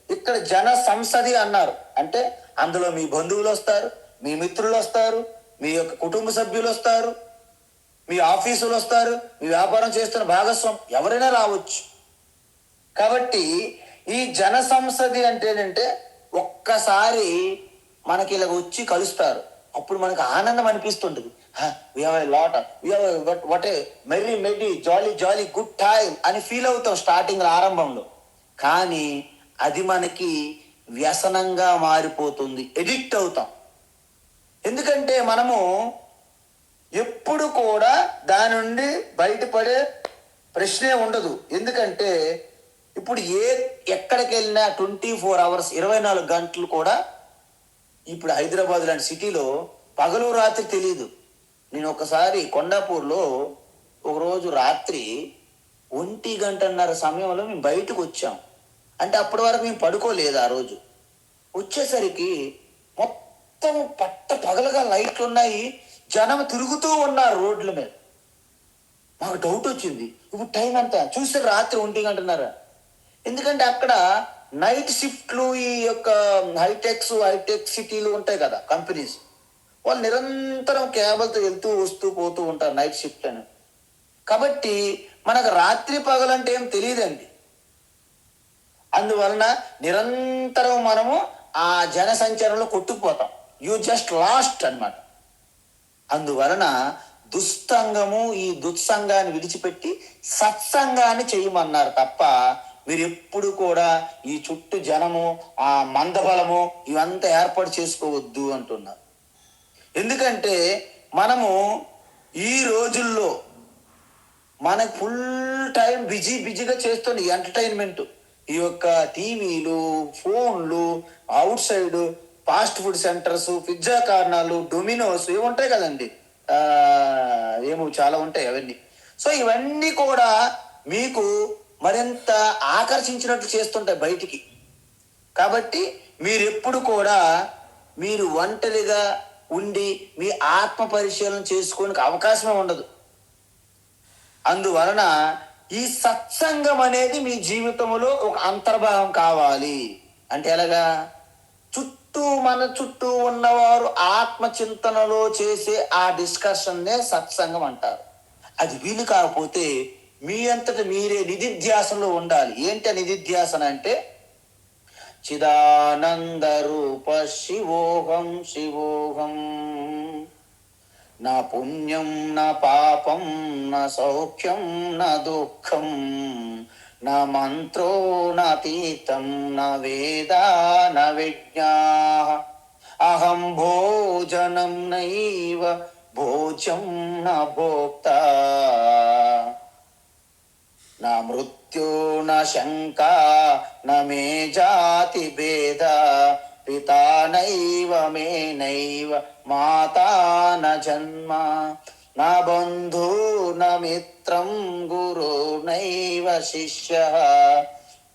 ఇక్కడ జన సంసది అన్నారు అంటే అందులో మీ బంధువులు వస్తారు, మీ మిత్రులు వస్తారు, మీ యొక్క కుటుంబ సభ్యులు వస్తారు, మీ ఆఫీసులు వస్తారు, మీ వ్యాపారం చేస్తున్న భాగస్వామి ఎవరైనా రావచ్చు. కాబట్టి ఈ జన సంసది అంటే ఏంటంటే ఒక్కసారి మనకి ఇలా వచ్చి కలుస్తారు, అప్పుడు మనకు ఆనందం అనిపిస్తుంటుంది. What a merry jolly good time అని ఫీల్ అవుతాం స్టార్టింగ్ ఆరంభంలో. కానీ అది మనకి వ్యసనంగా మారిపోతుంది, ఎడిక్ట్ అవుతాం. ఎందుకంటే మనము ఎప్పుడు కూడా దాని నుండి బయటపడే ప్రశ్నే ఉండదు. ఎందుకంటే ఇప్పుడు ఎక్కడికి వెళ్ళినా 24 hours 24 గంటలు కూడా ఇప్పుడు హైదరాబాద్ లాంటి సిటీలో పగలు రాత్రి తెలియదు. నేను ఒకసారి కొండాపూర్లో ఒకరోజు రాత్రి 1:30 సమయంలో మేము బయటకు వచ్చాం. అంటే అప్పటి వరకు మేము పడుకోలేదు. ఆ రోజు వచ్చేసరికి మొత్తం పట్ట పగలగా లైట్లు ఉన్నాయి, జనం తిరుగుతూ ఉన్నారు రోడ్ల మీద. మాకు డౌట్ వచ్చింది, ఇప్పుడు టైం అంతా చూస్తే రాత్రి 1:30. ఎందుకంటే అక్కడ నైట్ షిఫ్ట్లు ఈ యొక్క హైటెక్ సిటీలు ఉంటాయి కదా కంపెనీస్, వాళ్ళు నిరంతరం క్యాబులతో వెళ్తూ వస్తూ పోతూ ఉంటారు నైట్ షిఫ్ట్ అని. కాబట్టి మనకు రాత్రి పగలంటే ఏం తెలియదండి. అందువలన నిరంతరం మనము ఆ జన సంచారంలో కొట్టుకుపోతాం. యూ జస్ట్ లాస్ట్ అన్నమాట. అందువలన దుస్తంగము ఈ దుస్సంగాన్ని విడిచిపెట్టి సత్సంగాన్ని చేయమన్నారు తప్ప మీరు ఎప్పుడు కూడా ఈ చుట్టూ జనము ఆ మందబలము ఇవంతా ఏర్పాటు చేసుకోవద్దు అంటున్నారు. ఎందుకంటే మనము ఈ రోజుల్లో మనకు ఫుల్ టైం బిజీగా చేస్తుంది ఎంటర్టైన్మెంట్. ఈ యొక్క టీవీలు, ఫోన్లు, outside fast food centers, pizza కార్నర్లు, డొమినోస్ ఇవి ఉంటాయి కదండి, ఏమో చాలా ఉంటాయి అవన్నీ. సో ఇవన్నీ కూడా మీకు మరింత ఆకర్షించినట్లు చేస్తుంటాయి బయటికి. కాబట్టి మీరు ఎప్పుడు కూడా మీరు ఒంటరిగా ఉండి మీ ఆత్మ పరిశీలన చేసుకోవడానికి అవకాశమే ఉండదు. అందువలన ఈ సత్సంగం అనేది మీ జీవితంలో ఒక అంతర్భాగం కావాలి. అంటే ఎలాగా? మన చుట్టూ ఉన్నవారు ఆత్మచింతనలో చేసే ఆ డిస్కషన్నే సత్సంగం అంటారు. అది వీలు కాకపోతే మీ అంతట మీరే నిధిధ్యాసనలో ఉండాలి. ఏంటి నిధిధ్యాసన అంటే చిదానంద రూప శివోహం శివోహం, నా పుణ్యం నా పాపం నా సౌఖ్యం నా దుఃఖం, నా మంత్రో నాతీతం నా వేదా నా విజ్ఞా, అహం భోజనం నైవ భోజ్యం నా భోక్తా, నా మృత్యు నా శంకా నా మే జాతి భేద, పితా నైవ మే నైవ మాతా న జన్మ, నా బంధు న మిత్రం గురు నైవ శిష్య,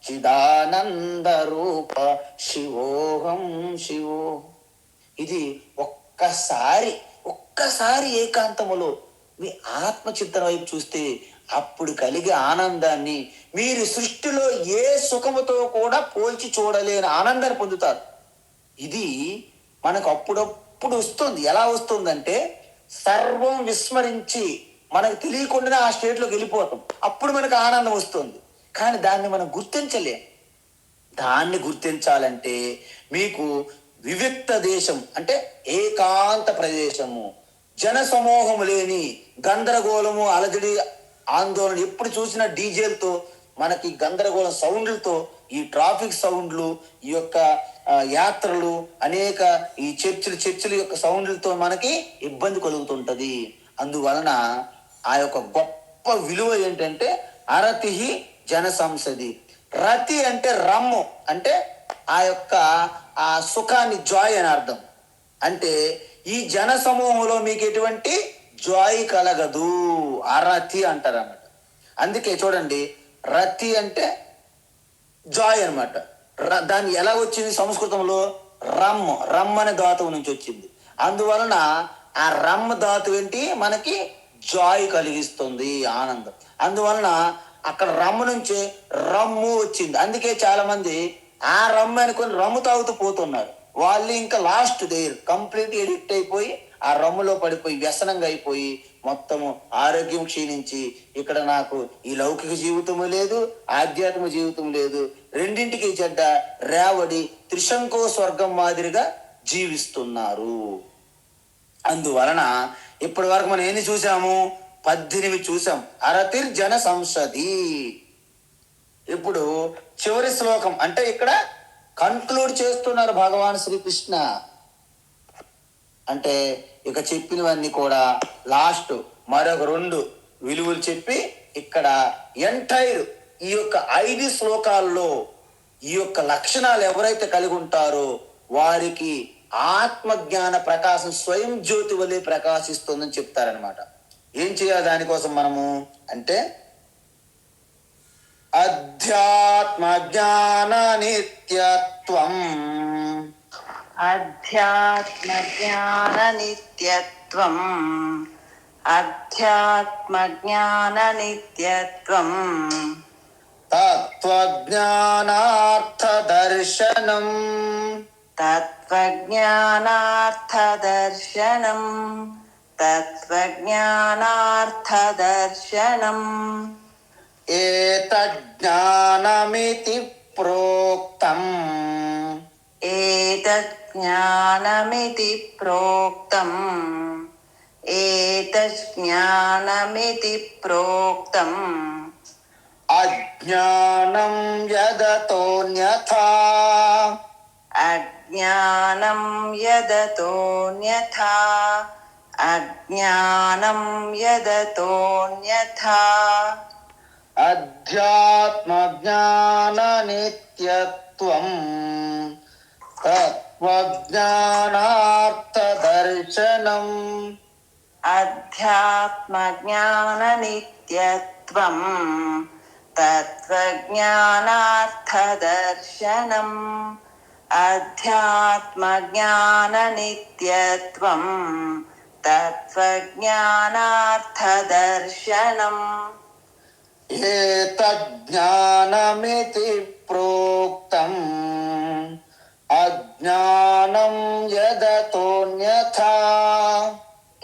చిదానంద రూప శివోహం శివో. ఇది ఒక్కసారి ఏకాంతములో మీ ఆత్మచిత్తన వైపు చూస్తే అప్పుడు కలిగే ఆనందాన్ని మీరు సృష్టిలో ఏ సుఖముతో కూడా పోల్చి చూడలేని ఆనందాన్ని పొందుతారు. ఇది మనకు అప్పుడప్పుడు వస్తుంది. ఎలా వస్తుందంటే సర్వం విస్మరించి మనకు తెలియకుండానే ఆ స్టేట్లోకి వెళ్ళిపోతాం. అప్పుడు మనకు ఆనందం వస్తుంది. కానీ దాన్ని మనం గుర్తించలేం. దాన్ని గుర్తించాలంటే మీకు వివిక్త దేశం అంటే ఏకాంత ప్రదేశము, జన సమూహము లేని, గందరగోళము అలజడి ఆందోళన, ఎప్పుడు చూసిన డీజేలతో మనకి గందరగోళం సౌండ్లతో, ఈ ట్రాఫిక్ సౌండ్లు, ఈ యొక్క యాత్రలు, అనేక ఈ చర్చిల యొక్క సౌండ్లతో మనకి ఇబ్బంది కలుగుతుంటది. అందువలన ఆ యొక్క గొప్ప విలువ ఏంటంటే అరతి జన సంసది. రతి అంటే రమ్ము, అంటే ఆ యొక్క ఆ సుఖాన్ని, జాయ్ అని అర్థం. అంటే ఈ జన సమూహంలో మీకు ఎటువంటి జాయ్ కలగదు, అరతి అంటారు అన్నమాట. అందుకే చూడండి, రతి అంటే జాయ్ అనమాట. దాన్ని ఎలా వచ్చింది సంస్కృతంలో? రమ్ అనే ధాతువు నుంచి వచ్చింది. అందువలన ఆ రమ్ ధాతువు ఏంటి, మనకి జాయ్ కలిగిస్తుంది, ఆనందం. అందువలన అక్కడ రమ్ము నుంచి రమ్ము వచ్చింది. అందుకే చాలా మంది ఆ రమ్ము అనుకొని రమ్ము తాగుతూ పోతున్నారు. వాళ్ళు ఇంకా లాస్ట్ దేర్ కంప్లీట్ ఎడిక్ట్ అయిపోయి ఆ రమ్ములో పడిపోయి వ్యసనంగా అయిపోయి మొత్తము ఆరోగ్యం క్షీణించి, ఇక్కడ నాకు ఈ లౌకిక జీవితము లేదు, ఆధ్యాత్మిక జీవితం లేదు, రెండింటికి చెడ్డ రేవడి త్రిశంకో స్వర్గం మాదిరిగా జీవిస్తున్నారు. అందువలన ఇప్పటి వరకు మనం ఏంది చూసాము? 18 చూసాం. అరతిర్ జన సంసది. ఇప్పుడు చివరి శ్లోకం, అంటే ఇక్కడ కన్క్లూడ్ చేస్తున్నారు భగవాన్ శ్రీకృష్ణ. అంటే ఇక చెప్పినవన్నీ కూడా లాస్ట్ మరొక 2 విలువలు చెప్పి ఇక్కడ ఎంటైర్ ఈ యొక్క 5 శ్లోకాల్లో ఈ యొక్క లక్షణాలు ఎవరైతే కలిగి ఉంటారో వారికి ఆత్మజ్ఞాన ప్రకాశం స్వయం జ్యోతి వలె ప్రకాశిస్తుందని చెప్తారనమాట. ఏం చేయాలి దానికోసం మనము అంటే, అధ్యాత్మ జ్ఞాన నిత్యత్వం, అధ్యాత్మ జ్ఞాన నిత్యత్వం, అధ్యాత్మ జ్ఞాన నిత్యత్వం, తత్వజ్ఞానార్థ దర్శనం, తత్వజ్ఞానార్థ దర్శనం, తత్వజ్ఞానార్థ దర్శనం, ఏతజ్ఞానమితి ప్రోక్తం, ఏతజ్ఞానమితి ప్రోక్తం, ఏతజ్ఞానమితి ప్రోక్తం, అజ్ఞానం యదతోన్యథా, అజ్ఞానం యదతోన్యథా, అజ్ఞానం యదతోన్యథా, అధ్యాత్మ జ్ఞాన నిత్యత్వం, తత్వజ్ఞానార్థ దర్శనం, అధ్యాత్మ జ్ఞాన నిత్యత్వం, తత్వజ్ఞానార్థ దర్శనం, అధ్యాత్మ జ్ఞాన నిత్యత్వం, తత్వజ్ఞానార్థ దర్శనం, ఏతజ్ఞానమితి ప్రోక్తం, అజ్ఞానం యదతోన్యథా,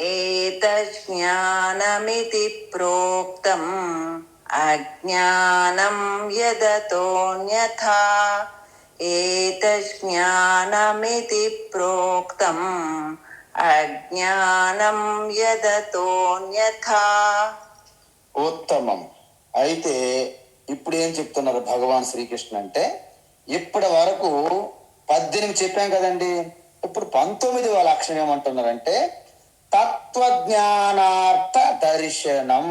ఏతజ్ఞానమితి ప్రోక్తం, అజ్ఞానం యదతోన్యథా, ఏతజ్ఞానమితి ప్రోక్తం, అజ్ఞానం యదతోన్యథా. ఉత్తమం. అయితే ఇప్పుడు ఏం చెప్తున్నారు భగవాన్ శ్రీకృష్ణ అంటే, ఇప్పటి వరకు 18 చెప్పాం కదండి. ఇప్పుడు 19వ లక్షణం ఏమంటున్నారంటే, తత్వజ్ఞానార్థ దర్శనం.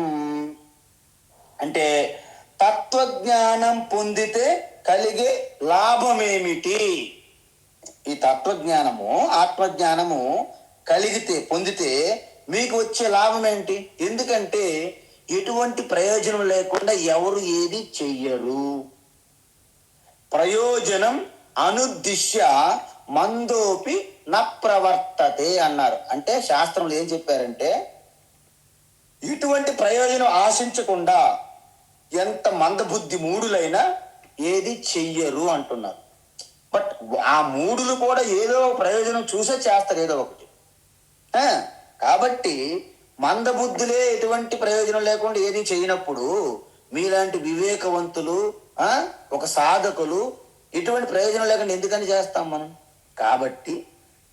అంటే తత్వజ్ఞానం పొందితే కలిగే లాభమేమిటి? ఈ తత్వజ్ఞానము, ఆత్మజ్ఞానము పొందితే మీకు వచ్చే లాభం ఏంటి? ఎందుకంటే ఎటువంటి ప్రయోజనం లేకుండా ఎవరు ఏది చెయ్యరు. ప్రయోజనం అనుద్దిశ్య మందోపి న ప్రవర్తతే అన్నారు. అంటే శాస్త్రంలో ఏం చెప్పారంటే, ఇటువంటి ప్రయోజనం ఆశించకుండా ఎంత మందబుద్ధి మూడులైనా ఏది చెయ్యరు అంటున్నారు. బట్ ఆ మూడులు కూడా ఏదో ప్రయోజనం చూసే చేస్తారు, ఏదో ఒకటి. కాబట్టి మందబుద్ధులే ఎటువంటి ప్రయోజనం లేకుండా ఏది చేయనప్పుడు మీలాంటి వివేకవంతులు, ఒక సాధకులు ఎటువంటి ప్రయోజనం లేకుండా ఎందుకని చేస్తాం మనం? కాబట్టి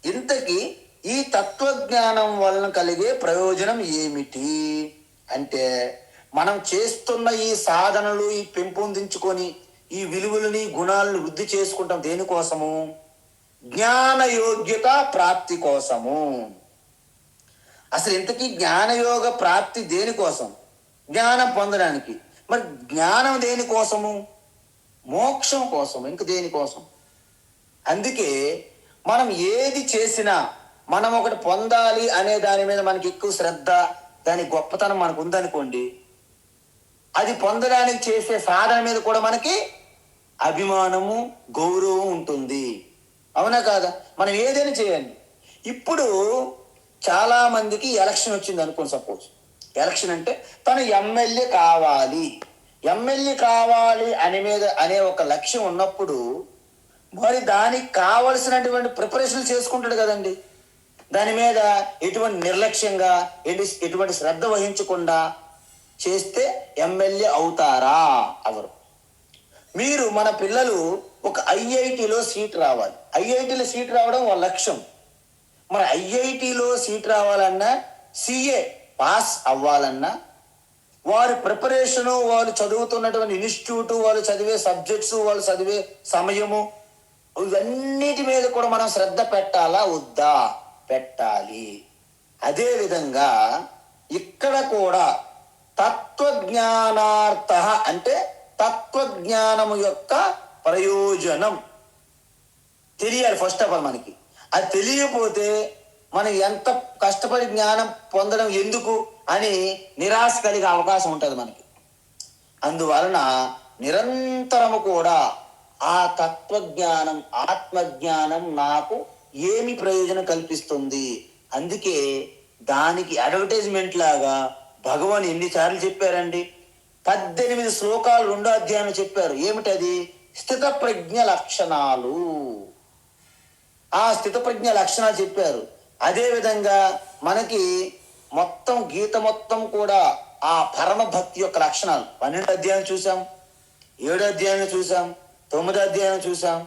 ఇంతకీ ఈ తత్వజ్ఞానం వలన కలిగే ప్రయోజనం ఏమిటి అంటే, మనం చేస్తున్న ఈ సాధనలు ఈ పెంపొందించుకొని ఈ విలువలని గుణాలను వృద్ధి చేసుకుంటాం దేనికోసము? జ్ఞాన యోగ్యత ప్రాప్తి కోసము. అసలు ఇంతకీ జ్ఞానయోగ ప్రాప్తి దేనికోసం? జ్ఞానం పొందడానికి. మరి జ్ఞానం దేనికోసము? మోక్షం కోసం, ఇంక దేనికోసం? అందుకే మనం ఏది చేసినా మనం ఒకటి పొందాలి అనే దాని మీద మనకి ఎక్కువ శ్రద్ధ, దాని గొప్పతనం మనకు ఉందనుకోండి, అది పొందడానికి చేసే సాధన మీద కూడా మనకి అభిమానము, గౌరవం ఉంటుంది. అవునా కాదా? మనం ఏదైనా చేయండి. ఇప్పుడు చాలా మందికి ఎలక్షన్ వచ్చింది అనుకోండి. సపోజ్ ఎలక్షన్ అంటే తను ఎమ్మెల్యే కావాలి, ఎమ్మెల్యే కావాలి అనే ఒక లక్ష్యం ఉన్నప్పుడు మరి దానికి కావలసినటువంటి ప్రిపరేషన్లు చేసుకుంటాడు కదండి. దాని మీద ఎటువంటి నిర్లక్ష్యంగా ఎటువంటి శ్రద్ధ వహించకుండా చేస్తే ఎమ్మెల్యే అవుతారా? అవరు. మీరు మన పిల్లలు ఒక ఐఐటిలో సీట్ రావాలి, ఐఐటిలో సీట్ రావడం వాళ్ళ లక్ష్యం. మరి ఐఐటిలో సీట్ రావాలన్నా, సిఏ పాస్ అవ్వాలన్నా, వారి ప్రిపరేషను, వాళ్ళు చదువుతున్నటువంటి ఇన్స్టిట్యూట్, వాళ్ళు చదివే సబ్జెక్ట్స్, వాళ్ళు చదివే సమయము, ఇవన్నిటి మీద కూడా మనం శ్రద్ధ పెట్టాలా వద్దా? పెట్టాలి. అదేవిధంగా ఇక్కడ కూడా తత్వజ్ఞానార్థ అంటే తత్వజ్ఞానము యొక్క ప్రయోజనం తెలియాలి ఫస్ట్ ఆఫ్ ఆల్ మనకి. అది తెలియకపోతే మనం ఎంత కష్టపడి జ్ఞానం పొందడం ఎందుకు అని నిరాశ కలిగే అవకాశం ఉంటుంది మనకి. అందువలన నిరంతరము కూడా ఆ తత్వజ్ఞానం, ఆత్మజ్ఞానం నాకు ఏమి ప్రయోజనం కల్పిస్తుంది, అందుకే దానికి అడ్వర్టైజ్మెంట్ లాగా భగవాన్ ఎన్నిసార్లు చెప్పారండి? 18 శ్లోకాలు 2వ అధ్యాయంలో చెప్పారు. ఏమిటది? స్థిత ప్రజ్ఞ లక్షణాలు. ఆ స్థిత ప్రజ్ఞ లక్షణాలు చెప్పారు. అదేవిధంగా మనకి మొత్తం గీత మొత్తం కూడా ఆ పరమ భక్తి యొక్క లక్షణాలు 12వ అధ్యాయం చూసాం, 7వ అధ్యాయం చూసాం, 9వ అధ్యాయం చూసాం,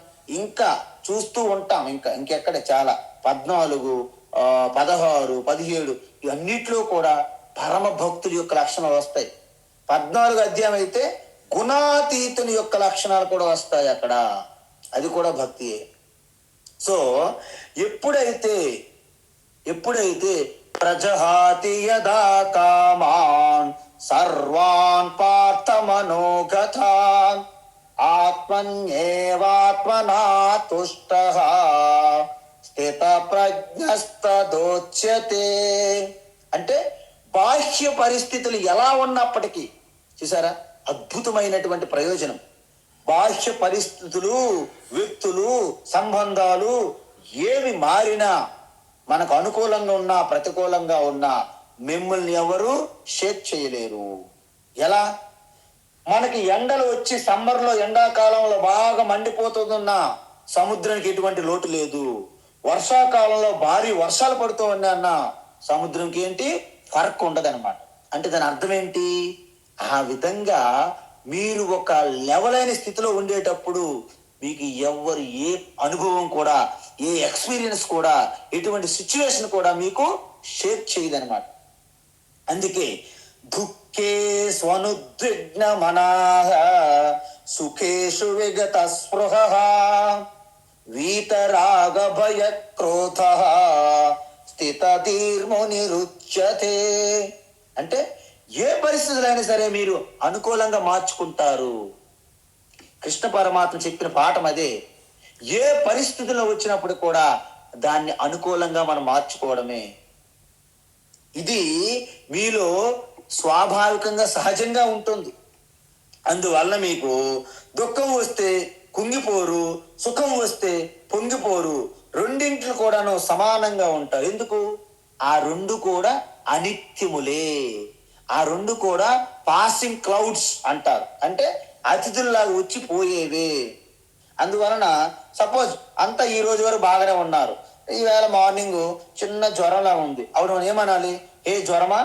ఇంకా చూస్తూ ఉంటాం. ఇంకెక్కడ చాలా 14, 16, 17 ఇవన్నిట్లో కూడా పరమ భక్తుల యొక్క లక్షణాలు వస్తాయి. 14వ అధ్యాయం అయితే గుణాతీతుని యొక్క లక్షణాలు కూడా వస్తాయి అక్కడ. అది కూడా భక్తియే. సో ఎప్పుడైతే ప్రజహాతి యదా కామాన్ సర్వాన్ పార్థ మనోగతాన్ ఆత్మన్యేవాత్మనా తుష్టః స్థిత ప్రజ్ఞస్తదోచ్యతే. అంటే బాహ్య పరిస్థితులు ఎలా ఉన్నప్పటికీ, చూసారా అద్భుతమైనటువంటి ప్రయోజనం. బాహ్య పరిస్థితులు, వ్యక్తులు, సంబంధాలు ఏవి మారినా, మనకు అనుకూలంగా ఉన్నా ప్రతికూలంగా ఉన్నా మిమ్మల్ని ఎవరు షేక్ చేయలేరు. ఎలా? మనకి ఎండలు వచ్చి సమ్మర్లో, ఎండాకాలంలో బాగా మండిపోతుందన్నా సముద్రానికి ఎటువంటి లోటు లేదు. వర్షాకాలంలో భారీ వర్షాలు పడుతూ ఉన్నా సముద్రంకి ఏంటి ఫరక్ ఉండదన్నమాట. అంటే దాని అర్థం ఏంటి? ఆ విధంగా మీరు ఒక లెవెల్ అయిన స్థితిలో ఉండేటప్పుడు మీకు ఎవరు ఏ అనుభవం కూడా, ఏ ఎక్స్పీరియన్స్ కూడా, ఎటువంటి సిచ్యువేషన్ కూడా మీకు షేక్ చేయదనమాట. అందుకే దుఃఖే స్వనుద్విగ్న మనాః సుఖేషు విగత స్పృహః వీతరాగ భయ క్రోధః స్థిత ధీర్మునిరుచ్యతే. అంటే ఏ పరిస్థితులైనా సరే మీరు అనుకూలంగా మార్చుకుంటారు. కృష్ణ పరమాత్మ చెప్పిన పాఠం అదే. ఏ పరిస్థితుల్లో వచ్చినప్పుడు కూడా దాన్ని అనుకూలంగా మనం మార్చుకోవడమే. ఇది మీలో స్వాభావికంగా సహజంగా ఉంటుంది. అందువల్ల మీకు దుఃఖం వస్తే కుంగిపోరు, సుఖం వస్తే పొంగిపోరు. రెండింటిని కూడాను సమానంగా ఉంటారు. ఎందుకు? ఆ రెండు కూడా అనిత్యములే. ఆ రెండు కూడా పాసింగ్ క్లౌడ్స్ అంటారు. అంటే అతిథుల్లాగా వచ్చి పోయేవే. అందువలన సపోజ్ అంతా ఈ రోజు వరకు బాగానే ఉన్నారు, ఈవేళ మార్నింగ్ చిన్న జ్వరంలా ఉంది. అప్పుడు మనం ఏమనాలి? ఏ జ్వరమా,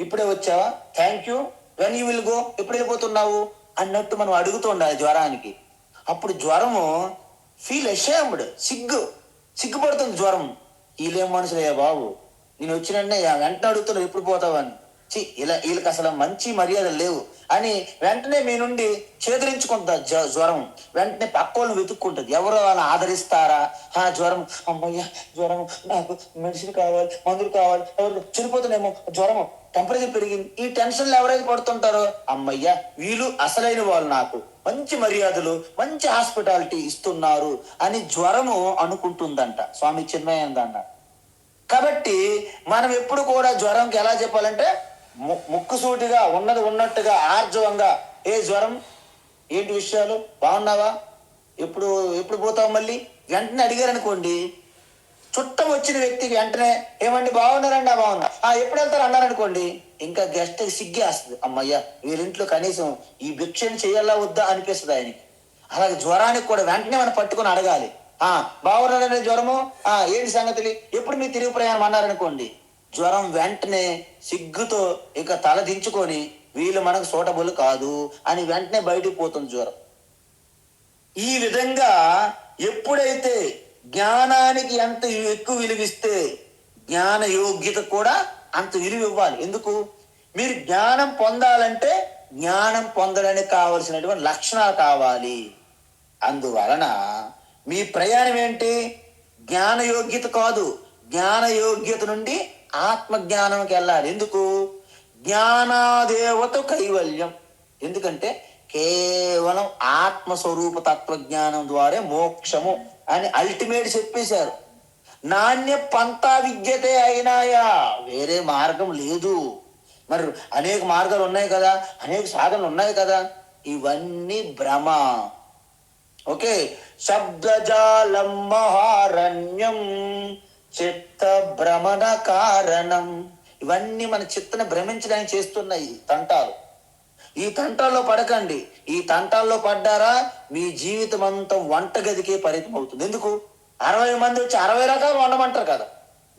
ఇప్పుడే వచ్చావా, thank you, when you will go, ఎప్పుడు వెళ్ళిపోతున్నావు అన్నట్టు మనం అడుగుతుండాలి జ్వరానికి. అప్పుడు జ్వరము ఫీల్ అషేమ్డ్, సిగ్గుపడుతుంది జ్వరం. వీళ్ళేం మనుషులయ్యా బాబు, నేను వచ్చినట్టే వెంటనే అడుగుతున్నావు ఎప్పుడు పోతావని. ఇలా వీళ్ళకి అసలు మంచి మర్యాదలు లేవు అని వెంటనే మీ నుండి చేదరించుకుంటుంది జ్వరం. వెంటనే పక్కోళ్ళని వెతుక్కుంటుంది. ఎవరు వాళ్ళని ఆదరిస్తారా? జ్వరం, అమ్మయ్య జ్వరం, నాకు మెడిసిన్ కావాలి, మందులు కావాలి, ఎవరు చనిపోతున్నామో, జ్వరం, టెంపరేచర్ పెరిగింది, ఈ టెన్షన్లు ఎవరైతే పడుతుంటారో అమ్మయ్య వీళ్ళు అసలైన వాళ్ళు, నాకు మంచి మర్యాదలు మంచి హాస్పిటాలిటీ ఇస్తున్నారు అని జ్వరము అనుకుంటుందంట స్వామి చిన్మయానంద అన్నారు. కాబట్టి మనం ఎప్పుడు కూడా జ్వరంకి ఎలా చెప్పాలంటే ముక్కుసూటిగా ఉన్నది ఉన్నట్టుగా ఆర్జవంగా, ఏ జ్వరం, ఏంటి విషయాలు, బాగున్నావా, ఎప్పుడు ఎప్పుడు పోతావు మళ్ళీ, వెంటనే అడిగారు అనుకోండి, చుట్టం వచ్చిన వ్యక్తికి వెంటనే ఏమండి బాగున్నారండి, బాగున్నా, ఎప్పుడు వెళ్తారు అన్నారనుకోండి, ఇంకా గెస్ట్ సిగ్గేస్తుంది. అమ్మయ్య వీళ్ళింట్లో కనీసం ఈ భిక్షను చేయాలా వద్దా అనిపిస్తుంది ఆయనకి. అలాగే జ్వరానికి కూడా వెంటనే మనం పట్టుకొని అడగాలి, బాగున్నారనే జ్వరము, ఏంటి సంగతులు, ఎప్పుడు మీ తిరుగు ప్రయాణం అన్నారనుకోండి, జ్వరం వెంటనే సిగ్గుతో ఇక తల దించుకొని వీళ్ళు మనకు సూటబుల్ కాదు అని వెంటనే బయటకు పోతుంది జ్వరం. ఈ విధంగా ఎప్పుడైతే జ్ఞానానికి ఎంత ఎక్కువ విలువిస్తే జ్ఞాన యోగ్యత కూడా అంత విలువ ఇవ్వాలి. ఎందుకు? మీరు జ్ఞానం పొందాలంటే జ్ఞానం పొందడానికి కావలసినటువంటి లక్షణాలు కావాలి. అందువలన మీ ప్రయాణం ఏంటి? జ్ఞాన యోగ్యత కాదు, జ్ఞాన యోగ్యత నుండి ఆత్మజ్ఞానంకి వెళ్ళాలి. ఎందుకు? జ్ఞానాదేవత కైవల్యం. ఎందుకంటే కేవలం ఆత్మస్వరూప తత్వజ్ఞానం ద్వారా మోక్షము అని అల్టిమేట్ చెప్పేశారు. నాణ్య పంతా విద్యతే అయినాయా, వేరే మార్గం లేదు. మరి అనేక మార్గాలు ఉన్నాయి కదా, అనేక సాధనలు ఉన్నాయి కదా, ఇవన్నీ భ్రమ. ఓకే, శబ్దజాలం మహారణ్యం చిత్త భ్రమణ కారణం. ఇవన్నీ మన చిత్తని భ్రమించడానికి చేస్తున్నాయి తంటాలు. ఈ తంటాల్లో పడకండి. ఈ తంటాల్లో పడ్డారా మీ జీవితం అంతా వంటగదికే పరిమితం అవుతుంది. ఎందుకు? 60 మంది వచ్చి 60 రకాలు వండమంటారు కదా,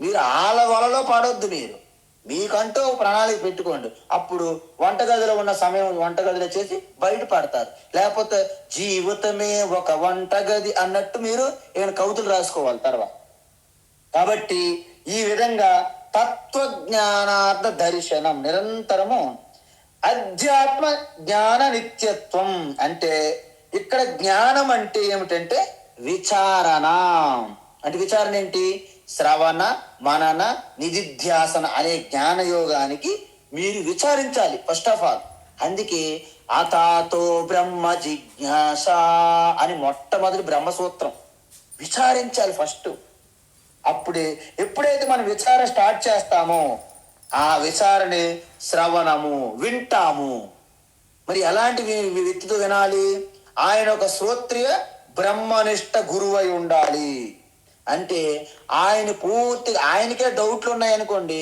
మీరు ఆల వలలో పడొద్దు. మీరు మీకంటూ ఒక ప్రణాళిక పెట్టుకోండి. అప్పుడు వంటగదిలో ఉన్న సమయం వంటగదిలో చేసి బయట పడతారు. లేకపోతే జీవితమే ఒక వంటగది అన్నట్టు మీరు ఏమైనా కవితలు రాసుకోవాలి తర్వాత. కాబట్టి ఈ విధంగా తత్వజ్ఞానార్థ దర్శనం నిరంతరము. అధ్యాత్మ జ్ఞాన నిత్యత్వం అంటే ఇక్కడ జ్ఞానం అంటే ఏమిటంటే విచారణ. అంటే విచారణ ఏంటి? శ్రవణ మనన నిధిధ్యాసన అనే జ్ఞాన యోగానికి మీరు విచారించాలి ఫస్ట్ ఆఫ్ ఆల్. అందుకే అతాతో బ్రహ్మ జిజ్ఞాస అని మొట్టమొదటి బ్రహ్మసూత్రం. విచారించాలి ఫస్ట్. అప్పుడే ఎప్పుడైతే మనం విచారణ స్టార్ట్ చేస్తామో ఆ విచారణే శ్రవణము, వింటాము. మరి ఎలాంటి వ్యక్తితో వినాలి? ఆయన ఒక శ్రోత్రియ బ్రహ్మనిష్ట గురువై ఉండాలి. అంటే ఆయన పూర్తిగా, ఆయనకే డౌట్లు ఉన్నాయనుకోండి,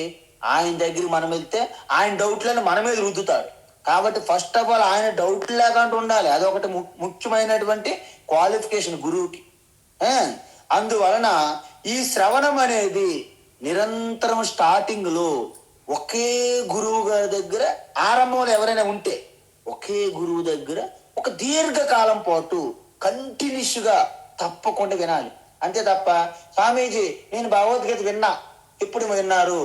ఆయన దగ్గరికి మనం వెళ్తే ఆయన డౌట్లను మన మీద రుద్దుతాడు. కాబట్టి ఫస్ట్ ఆఫ్ ఆల్ ఆయన డౌట్లు లేకుండా ఉండాలి. అదొకటి ముఖ్యమైనటువంటి క్వాలిఫికేషన్ గురువుకి. అందువలన ఈ శ్రవణం అనేది నిరంతరం స్టార్టింగ్ లో ఒకే గురువు గారి దగ్గర, ఆరంభంలో ఎవరైనా ఉంటే ఒకే గురువు దగ్గర ఒక దీర్ఘకాలం పాటు కంటిన్యూస్ గా తప్పకుండా వినాలి. అంతే తప్ప స్వామీజీ నేను భగవద్గీత విన్నా, ఇప్పుడు విన్నారు,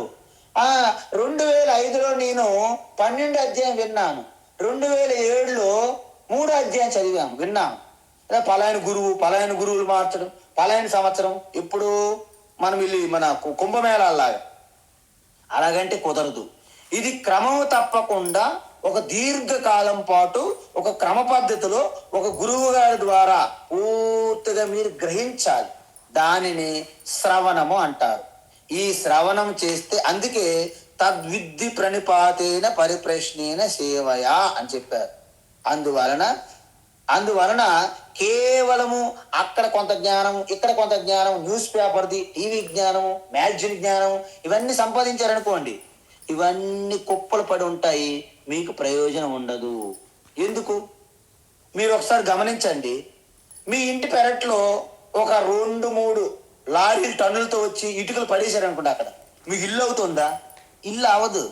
2005లో నేను 12 అధ్యాయం విన్నాను, 2007లో 3 అధ్యాయం చదివాము విన్నాను, పలాయన గురువులు మార్చడం, పలాయన సంవత్సరం, ఇప్పుడు మనం వెళ్ళి మన కుంభమేళాలాగా అలాగంటే కుదరదు. ఇది క్రమం తప్పకుండా ఒక దీర్ఘకాలం పాటు ఒక క్రమ పద్ధతిలో ఒక గురువు గారి ద్వారా పూర్తిగా మీరు గ్రహించాలి. దానిని శ్రవణము అంటారు. ఈ శ్రవణం చేస్తే అందుకే తద్విద్ధి ప్రణిపాతేన పరిప్రశ్నేన సేవయా అని చెప్పారు. అందువలన కేవలము అక్కడ కొంత జ్ఞానం, ఇక్కడ కొంత జ్ఞానం, న్యూస్ పేపర్ది, టీవీ జ్ఞానము, మ్యాగజైన్ జ్ఞానం ఇవన్నీ సంపాదించారనుకోండి, ఇవన్నీ కుప్పలు పడి ఉంటాయి, మీకు ప్రయోజనం ఉండదు. ఎందుకు? మీరు ఒకసారి గమనించండి. మీ ఇంటి పెరట్లో ఒక 2-3 లారీలు టన్నులతో వచ్చి ఇటుకలు పడేశారనుకోండి, అక్కడ మీకు ఇల్లు అవుతుందా? ఇల్లు అవ్వదు.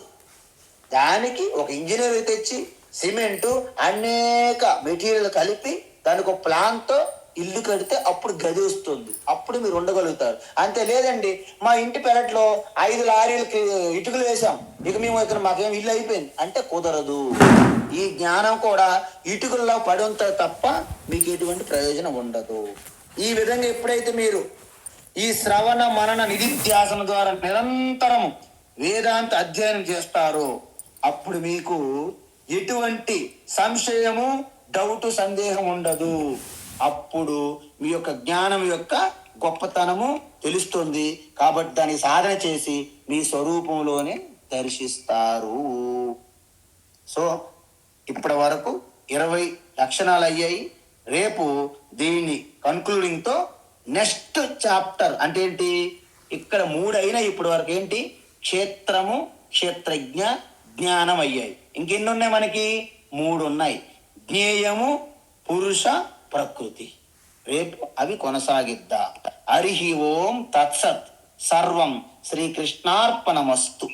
దానికి ఒక ఇంజనీర్ తెచ్చి సిమెంటు అనేక మెటీరియల్ కలిపి దానికి ఒక ప్లాన్తో ఇల్లు కడితే అప్పుడు గది వస్తుంది, అప్పుడు మీరు ఉండగలుగుతారు. అంతే లేదండి మా ఇంటి పెరట్లో 5 లారీలకి ఇటుకలు వేసాం, ఇక మేము ఇక్కడ మాకేం ఇల్లు అయిపోయింది అంటే కుదరదు. ఈ జ్ఞానం కూడా ఇటుకల్లో పడి ఉంటుంది తప్ప మీకు ఎటువంటి ప్రయోజనం ఉండదు. ఈ విధంగా ఎప్పుడైతే మీరు ఈ శ్రవణ మనన నిధిధ్యాసన ద్వారా నిరంతరం వేదాంత అధ్యయనం చేస్తారో అప్పుడు మీకు ఎటువంటి సంశయము, డౌట్, సందేహం ఉండదు. అప్పుడు మీ యొక్క జ్ఞానం యొక్క గొప్పతనము తెలుస్తుంది. కాబట్టి దాన్ని సాధన చేసి మీ స్వరూపంలోనే దర్శిస్తారు. సో ఇప్పటి వరకు 20 లక్షణాలు అయ్యాయి. రేపు దీన్ని కన్క్లూడింగ్తో నెక్స్ట్ చాప్టర్ అంటే ఏంటి, ఇక్కడ 3 అయినాయి ఇప్పటి వరకు. ఏంటి, క్షేత్రము, క్షేత్రజ్ఞ, జ్ఞానం అయ్యాయి. ఇంకెన్ని ఉన్నాయి మనకి? 3 ఉన్నాయి. జ్ఞేయము, పురుష, ప్రకృతి. రేపు అవి కొనసాగిద్దాం. హరి ఓం తత్సత్. సర్వం శ్రీకృష్ణార్పణమస్తు.